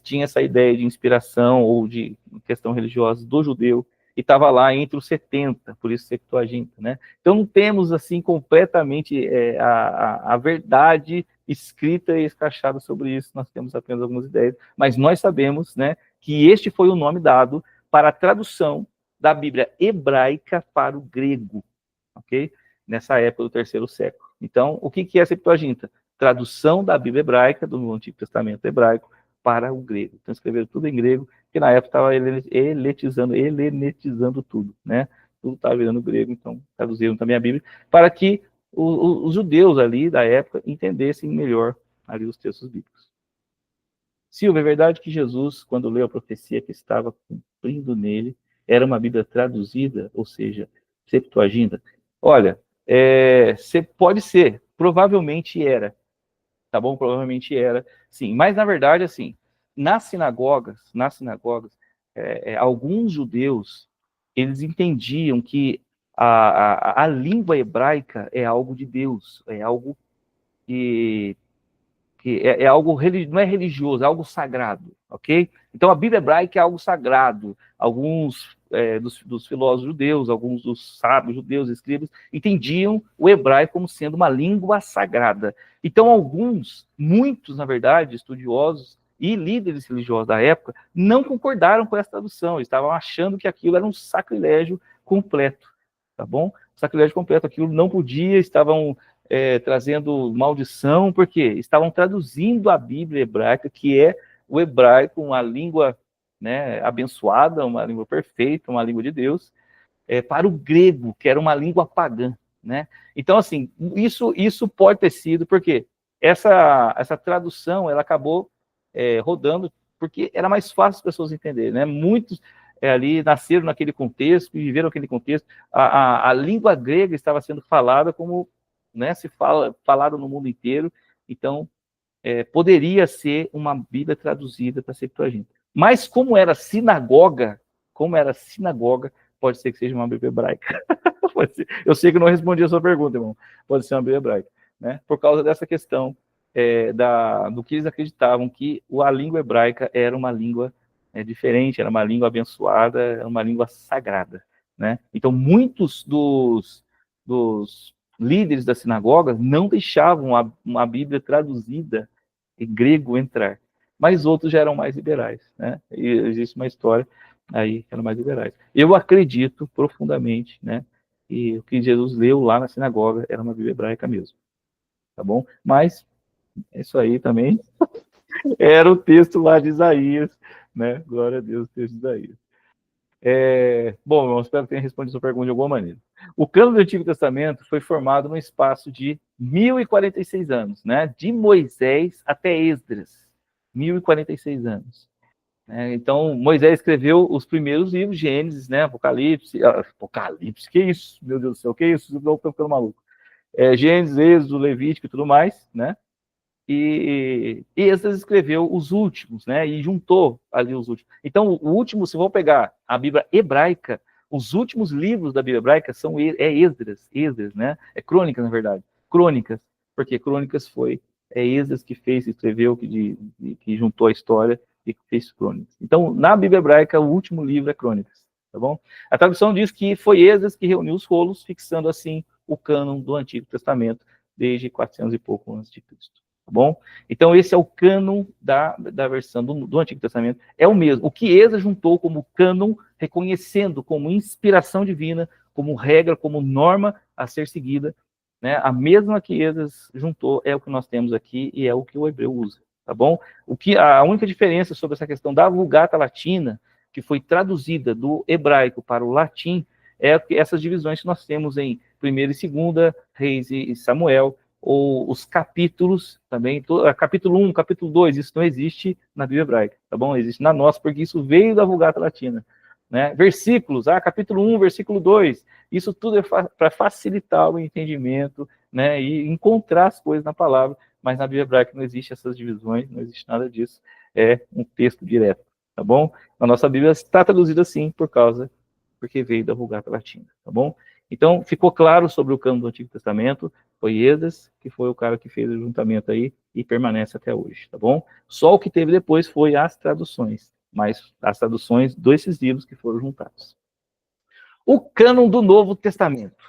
tinha essa ideia de inspiração ou de questão religiosa do judeu, e estava lá entre os 70, por isso Septuaginta, né? Então não temos assim completamente a verdade escrita e escrachada sobre isso, nós temos apenas algumas ideias, mas nós sabemos, né, que este foi o nome dado para a tradução da Bíblia hebraica para o grego, ok? Nessa época do 3º século. Então, o que é a Septuaginta? Tradução da Bíblia hebraica, do Antigo Testamento hebraico, para o grego. Então, escreveram tudo em grego, que na época estava helenizando tudo, né? Tudo estava virando grego, então traduziram também a Bíblia, para que os judeus ali da época entendessem melhor ali os textos bíblicos. Silvia, é verdade que Jesus, quando leu a profecia que estava cumprindo nele, era uma Bíblia traduzida, ou seja, Septuaginta? Olha, pode ser, provavelmente era, tá bom? Provavelmente era, sim. Mas, na verdade, assim, nas sinagogas, alguns judeus, eles entendiam que a língua hebraica é algo de Deus, é algo que algo, não é religioso, é algo sagrado, ok? Então, a Bíblia hebraica é algo sagrado. Alguns dos filósofos judeus, alguns dos sábios judeus, escribas, entendiam o hebraico como sendo uma língua sagrada. Então, muitos, na verdade, estudiosos e líderes religiosos da época, não concordaram com essa tradução, eles estavam achando que aquilo era um sacrilégio completo, tá bom? Sacrilégio completo, aquilo não podia, estavam trazendo maldição, porque estavam traduzindo a Bíblia hebraica, que é o hebraico, uma língua, né, abençoada, uma língua perfeita, uma língua de Deus, para o grego, que era uma língua pagã, né? Então, assim, isso pode ter sido, porque essa tradução, ela acabou rodando, porque era mais fácil as pessoas entenderem, né? Muitos ali nasceram naquele contexto e viveram aquele contexto. A língua grega estava sendo falada como, né, falado no mundo inteiro, então poderia ser uma Bíblia traduzida para a Septuaginta. Mas como era sinagoga, Pode ser que seja uma Bíblia hebraica. Eu sei que eu não respondi a sua pergunta, irmão. Pode ser uma Bíblia hebraica, né? Por causa dessa questão do que eles acreditavam, que a língua hebraica era uma língua diferente, era uma língua abençoada, era uma língua sagrada, né? Então, muitos dos líderes da sinagoga não deixavam a Bíblia traduzida em grego entrar, mas outros já eram mais liberais, né? E existe uma história aí que eram mais liberais. Eu acredito profundamente, né? E o que Jesus leu lá na sinagoga era uma Bíblia hebraica mesmo, tá bom? Mas isso aí também era o texto lá de Isaías, né? Glória a Deus, o texto de Isaías. Bom, eu espero que tenha respondido a sua pergunta de alguma maneira. O cânon do Antigo Testamento foi formado num espaço de 1046 anos, né? De Moisés até Esdras. 1046 anos. Então, Moisés escreveu os primeiros livros, Gênesis, né? Apocalipse, que isso? Meu Deus do céu, que isso? Eu estou ficando maluco. Gênesis, Êxodo, Levítico e tudo mais, né? E Esdras escreveu os últimos, né? E juntou ali os últimos. Então, o último, se vou pegar a Bíblia hebraica, os últimos livros da Bíblia hebraica são Esdras, né? Crônicas, na verdade. Crônicas, porque Crônicas Esdras que fez, escreveu, que juntou a história e fez Crônicas. Então, na Bíblia hebraica, o último livro é Crônicas, tá bom? A tradução diz que foi Esdras que reuniu os rolos, fixando assim o cânon do Antigo Testamento desde 400 e pouco antes de Cristo. Tá bom? Então, esse é o cânon da versão do Antigo Testamento. É o mesmo. O que Esdras juntou como cânon, reconhecendo como inspiração divina, como regra, como norma a ser seguida, né? A mesma que Esdras juntou é o que nós temos aqui e é o que o hebreu usa. Tá bom? A única diferença sobre essa questão da Vulgata Latina, que foi traduzida do hebraico para o latim, é essas divisões que nós temos em 1ª e 2ª, Reis e Samuel, ou os capítulos também, capítulo 1, capítulo 2, isso não existe na Bíblia hebraica, tá bom? Existe na nossa, porque isso veio da Vulgata Latina, né? Versículos, capítulo 1, versículo 2, isso tudo é para facilitar o entendimento, né? E encontrar as coisas na palavra, mas na Bíblia hebraica não existe essas divisões, não existe nada disso, é um texto direto, tá bom? A nossa Bíblia está traduzida assim porque veio da Vulgata Latina, tá bom? Então, ficou claro sobre o cânon do Antigo Testamento, foi Esdras, que foi o cara que fez o juntamento aí e permanece até hoje, tá bom? Só o que teve depois foi as traduções, mas as traduções desses livros que foram juntados. O cânon do Novo Testamento.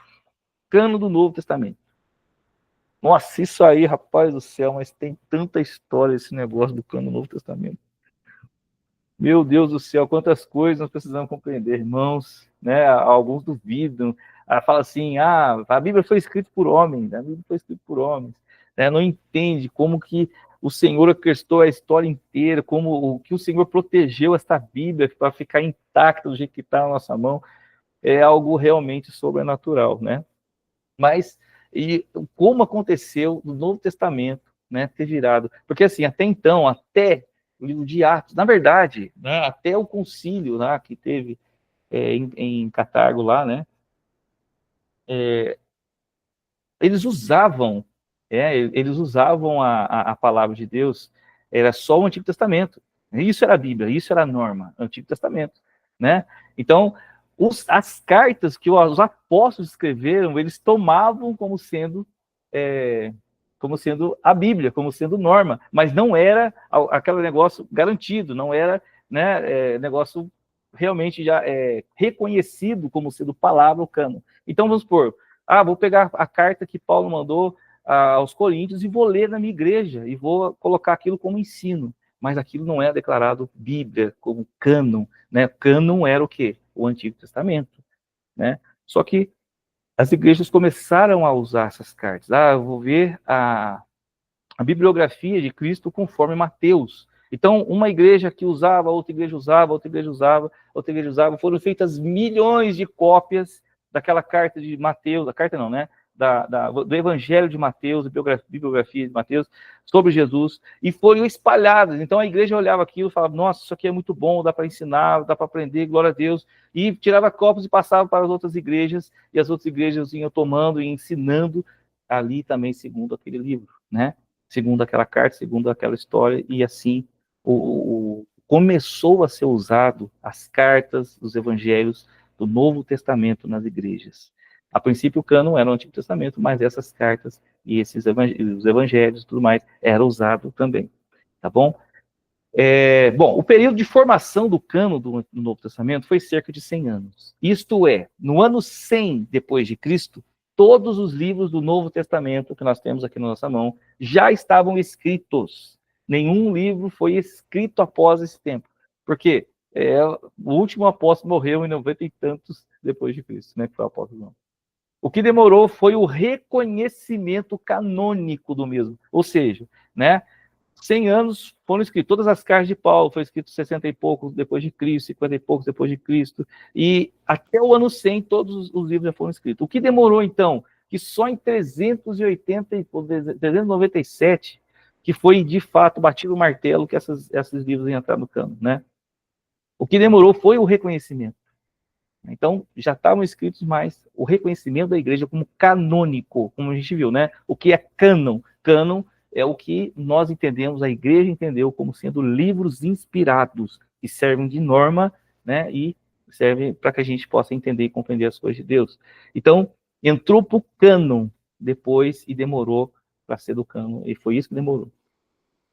Cânon do Novo Testamento. Nossa, isso aí, rapaz do céu, mas tem tanta história esse negócio do cânon do Novo Testamento. Meu Deus do céu, quantas coisas nós precisamos compreender, irmãos, né? Alguns duvidam, fala assim, a Bíblia foi escrita por homens, a Bíblia foi escrita por homens, né? Não entende como que o Senhor orquestrou a história inteira, como que o Senhor protegeu esta Bíblia para ficar intacta do jeito que está na nossa mão, é algo realmente sobrenatural, né? Mas, e como aconteceu no Novo Testamento, né, ter virado, porque assim, até então, até o livro de Atos, na verdade, né, até o concílio lá que teve em Cartago lá, né, eles usavam, a palavra de Deus, era só o Antigo Testamento. Isso era a Bíblia, isso era a norma, o Antigo Testamento, né? Então, as cartas que os apóstolos escreveram, eles tomavam como sendo a Bíblia, como sendo norma, mas não era aquele negócio garantido, não era, né, negócio realmente já reconhecido como sendo palavra ou cânon. Então, vamos supor, vou pegar a carta que Paulo mandou aos Coríntios e vou ler na minha igreja e vou colocar aquilo como ensino, mas aquilo não é declarado Bíblia, como cânon, né? Cânon era o quê? O Antigo Testamento, né? Só que as igrejas começaram a usar essas cartas. Eu vou ver a bibliografia de Cristo conforme Mateus. Então, uma igreja que usava, outra igreja usava, outra igreja usava, outra igreja usava, foram feitas milhões de cópias daquela carta de Mateus, a carta não, né? Do Evangelho de Mateus, bibliografia de Mateus, sobre Jesus, e foram espalhadas. Então a igreja olhava aquilo e falava, nossa, isso aqui é muito bom, dá para ensinar, dá para aprender, glória a Deus, e tirava cópias e passava para as outras igrejas, e as outras igrejas iam tomando e ensinando ali também, segundo aquele livro, né? Segundo aquela carta, segundo aquela história, e assim começou a ser usado as cartas, os evangelhos do Novo Testamento nas igrejas. A princípio, o cânon era o Antigo Testamento, mas essas cartas e os evangelhos e tudo mais era usado também, tá bom? Bom, o período de formação do cânon do Novo Testamento foi cerca de 100 anos. Isto é, no ano 100 depois de Cristo, todos os livros do Novo Testamento que nós temos aqui na nossa mão já estavam escritos. Nenhum livro foi escrito após esse tempo. Por quê? O último apóstolo morreu em 90 e tantos depois de Cristo, né? Que foi o apóstolo João. O que demorou foi o reconhecimento canônico do mesmo. Ou seja, né? 100 anos foram escritos, todas as cartas de Paulo foram escritas 60 e poucos depois de Cristo, 50 e poucos depois de Cristo, e até o ano 100 todos os livros já foram escritos. O que demorou, então, que só em 397, que foi, de fato, batido o martelo que esses livros iam entrar no cânon, né? O que demorou foi o reconhecimento. Então, já estavam escritos, mas o reconhecimento da igreja como canônico, como a gente viu, né? O que é cânon? Cânon é o que nós entendemos, a igreja entendeu como sendo livros inspirados, que servem de norma, né? E servem para que a gente possa entender e compreender as coisas de Deus. Então, entrou para o cânon depois e demorou para ser do cânon, e foi isso que demorou.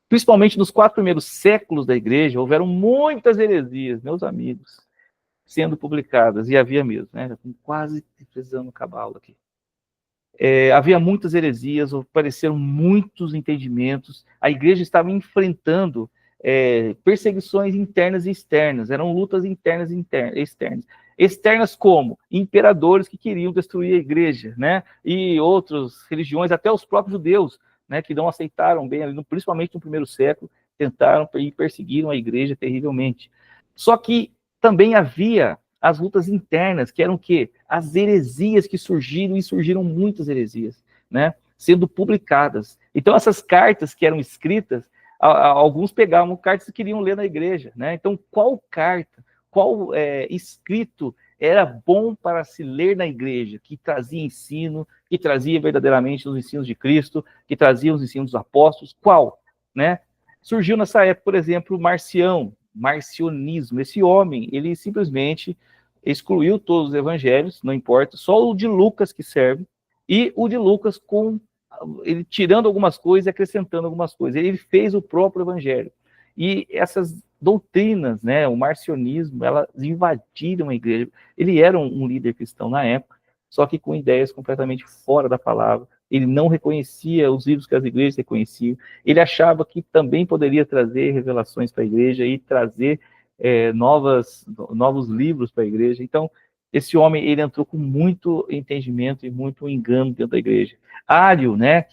Principalmente nos 4 primeiros séculos da igreja, houveram muitas heresias, meus amigos, sendo publicadas, e havia mesmo, né? Já estou quase precisando acabar a aula aqui. Havia muitas heresias, apareceram muitos entendimentos, a igreja estava enfrentando perseguições internas e externas, eram lutas internas e externas. Externas como? Imperadores que queriam destruir a igreja, né? E outras religiões, até os próprios judeus, né? Que não aceitaram bem, principalmente no primeiro século, tentaram e perseguiram a igreja terrivelmente. Só que também havia as lutas internas, que eram o quê? As heresias que surgiram, e surgiram muitas heresias, né? Sendo publicadas. Então, essas cartas que eram escritas, alguns pegavam cartas que queriam ler na igreja, né? Então, qual carta, qual escrito era bom para se ler na igreja, que trazia ensino, que trazia verdadeiramente os ensinos de Cristo, que trazia os ensinos dos apóstolos? Qual, né? Surgiu nessa época, por exemplo, o marcionismo. Esse homem, ele simplesmente excluiu todos os evangelhos, não importa, só o de Lucas que serve, e o de Lucas ele tirando algumas coisas e acrescentando algumas coisas. Ele fez o próprio evangelho. E essas doutrinas, né, o marcionismo, elas invadiram a igreja. Ele era um líder cristão na época, só que com ideias completamente fora da palavra. Ele não reconhecia os livros que as igrejas reconheciam. Ele achava que também poderia trazer revelações para a igreja e trazer novos livros para a igreja. Então, esse homem, ele entrou com muito entendimento e muito engano dentro da igreja. Ário, né,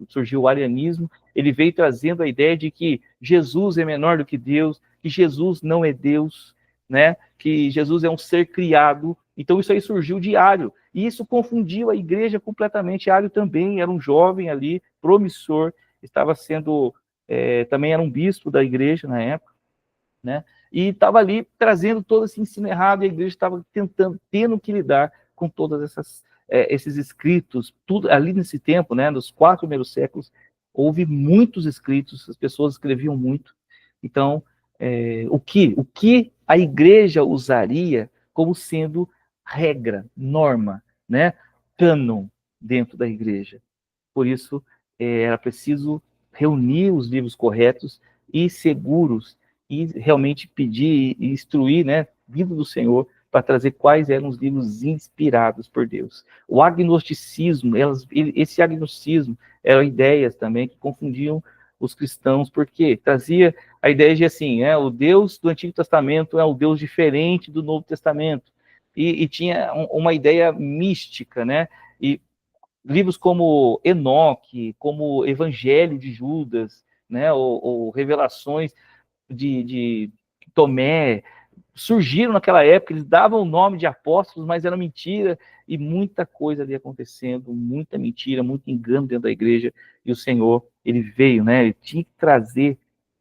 surgiu o arianismo, ele veio trazendo a ideia de que Jesus é menor do que Deus, que Jesus não é Deus, né, que Jesus é um ser criado. Então, isso aí surgiu de Ário, e isso confundiu a igreja completamente. Ário também era um jovem ali, promissor, estava sendo, também era um bispo da igreja na época, né? E estava ali trazendo todo esse ensino errado, e a igreja estava tendo que lidar com todos esses escritos, tudo ali nesse tempo, né? Nos 4 primeiros séculos, houve muitos escritos, as pessoas escreviam muito. Então, o que a igreja usaria como sendo regra, norma, né? Cânon dentro da igreja. Por isso, era preciso reunir os livros corretos e seguros, e realmente pedir e instruir, né, vindo do Senhor, para trazer quais eram os livros inspirados por Deus. O agnosticismo, esse agnosticismo, eram ideias também que confundiam os cristãos, porque trazia a ideia de assim, o Deus do Antigo Testamento é um Deus diferente do Novo Testamento, e tinha uma ideia mística, né? E livros como Enoque, como Evangelho de Judas, né? Ou Revelações de Tomé, surgiram naquela época, eles davam o nome de apóstolos, mas era mentira, e muita coisa ali acontecendo, muita mentira, muito engano dentro da igreja, e o Senhor, ele veio, né, ele tinha que trazer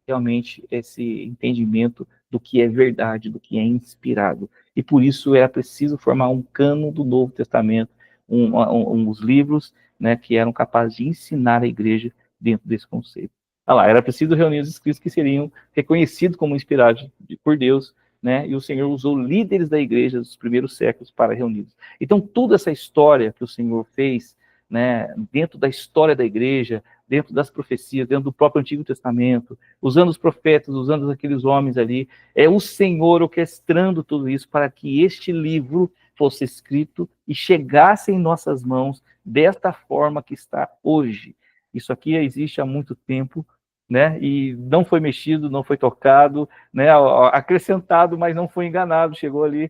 realmente esse entendimento do que é verdade, do que é inspirado, e por isso era preciso formar um cânon do Novo Testamento, uns livros, né, que eram capazes de ensinar a igreja dentro desse conceito. Era preciso reunir os escritos que seriam reconhecidos como inspirados por Deus, né? E o Senhor usou líderes da igreja dos primeiros séculos para reuni-los. Então, toda essa história que o Senhor fez, né, dentro da história da igreja, dentro das profecias, dentro do próprio Antigo Testamento, usando os profetas, usando aqueles homens ali, é o Senhor orquestrando tudo isso para que este livro fosse escrito e chegasse em nossas mãos desta forma que está hoje. Isso aqui existe há muito tempo, né? E não foi mexido, não foi tocado, né? Acrescentado, mas não foi enganado. Chegou ali,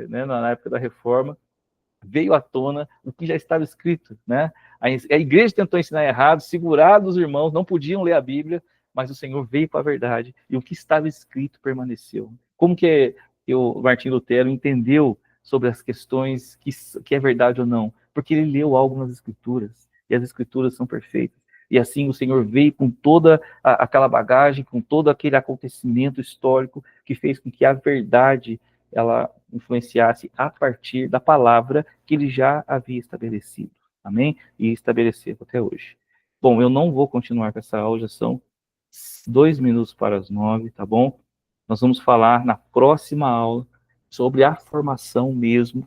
né, na época da Reforma, veio à tona o que já estava escrito, né? A igreja tentou ensinar errado, segurar os irmãos, não podiam ler a Bíblia, mas o Senhor veio com a verdade e o que estava escrito permaneceu. Como que o Martim Lutero entendeu sobre as questões que é verdade ou não? Porque ele leu algo nas Escrituras e as Escrituras são perfeitas. E assim o Senhor veio com toda aquela bagagem, com todo aquele acontecimento histórico que fez com que a verdade ela influenciasse a partir da palavra que ele já havia estabelecido. Amém? E estabeleceu até hoje. Bom, eu não vou continuar com essa aula, já são 2 minutos para as 9, tá bom? Nós vamos falar na próxima aula sobre a formação mesmo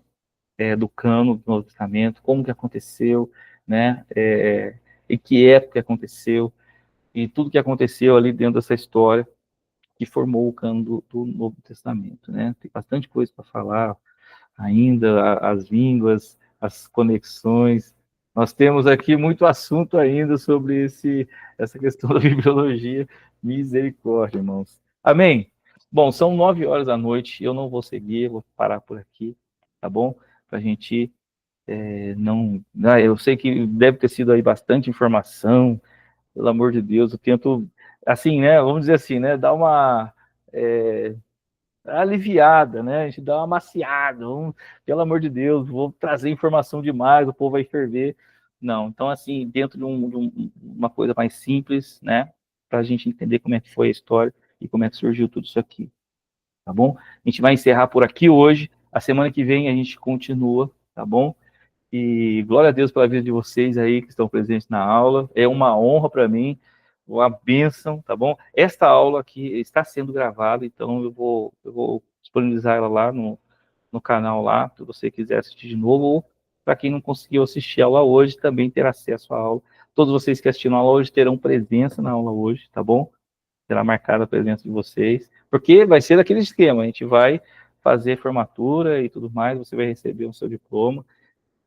do cano do Novo Testamento, como que aconteceu, né? Em que época aconteceu, e tudo que aconteceu ali dentro dessa história que formou o cano do Novo Testamento, né? Tem bastante coisa para falar ainda, as línguas, as conexões. Nós temos aqui muito assunto ainda sobre essa questão da bibliologia. Misericórdia, irmãos. Amém? Bom, são 9 horas da noite, eu não vou seguir, vou parar por aqui, tá bom? Para a gente não... eu sei que deve ter sido aí bastante informação, pelo amor de Deus, eu tento, assim, né, vamos dizer assim, né, dar uma aliviada, né, a gente dá uma maciada, pelo amor de Deus, vou trazer informação demais, o povo vai ferver. Não, então, assim, dentro uma coisa mais simples, né, para a gente entender como é que foi a história e como é que surgiu tudo isso aqui, tá bom? A gente vai encerrar por aqui hoje, a semana que vem a gente continua, tá bom? E glória a Deus pela vida de vocês aí que estão presentes na aula. É uma honra para mim, uma bênção, tá bom? Esta aula aqui está sendo gravada, então eu vou disponibilizar ela lá no canal lá, se você quiser assistir de novo, ou para quem não conseguiu assistir a aula hoje, também ter acesso à aula. Todos vocês que assistiram a aula hoje terão presença na aula hoje, tá bom? Será marcada a presença de vocês, porque vai ser daquele esquema, a gente vai fazer formatura e tudo mais, você vai receber o seu diploma,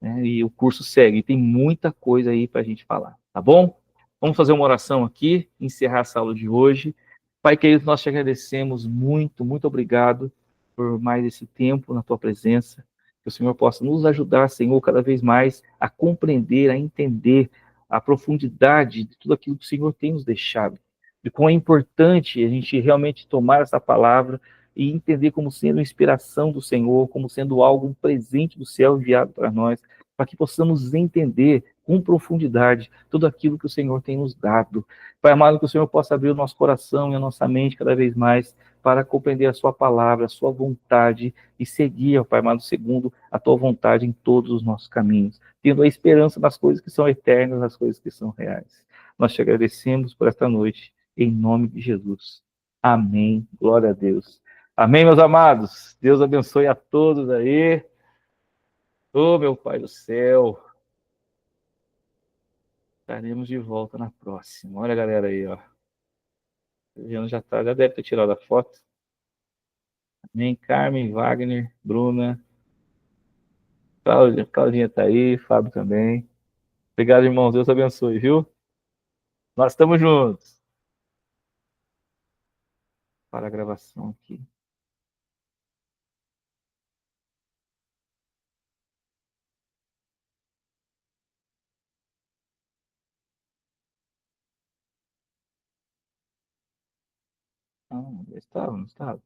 né? E o curso segue, tem muita coisa aí para a gente falar, tá bom? Vamos fazer uma oração aqui, encerrar essa aula de hoje. Pai querido, nós te agradecemos muito, muito obrigado por mais esse tempo na tua presença. Que o Senhor possa nos ajudar, Senhor, cada vez mais a compreender, a entender a profundidade de tudo aquilo que o Senhor tem nos deixado. De quão é importante a gente realmente tomar essa palavra e entender como sendo inspiração do Senhor, como sendo algo, um presente do céu enviado para nós, para que possamos entender com profundidade tudo aquilo que o Senhor tem nos dado. Pai amado, que o Senhor possa abrir o nosso coração e a nossa mente cada vez mais para compreender a sua palavra, a sua vontade e seguir, ó Pai amado, segundo a tua vontade em todos os nossos caminhos, tendo a esperança nas coisas que são eternas, nas coisas que são reais. Nós te agradecemos por esta noite, em nome de Jesus. Amém. Glória a Deus. Amém, meus amados. Deus abençoe a todos aí. Ô, meu Pai do céu. Estaremos de volta na próxima. Olha a galera aí, ó. O Jean já deve ter tirado a foto. Amém. Carmen, Wagner, Bruna, Claudinha tá aí, Fábio também. Obrigado, irmão. Deus abençoe, viu? Nós estamos juntos. Para a gravação aqui. Ah, estava, não estava.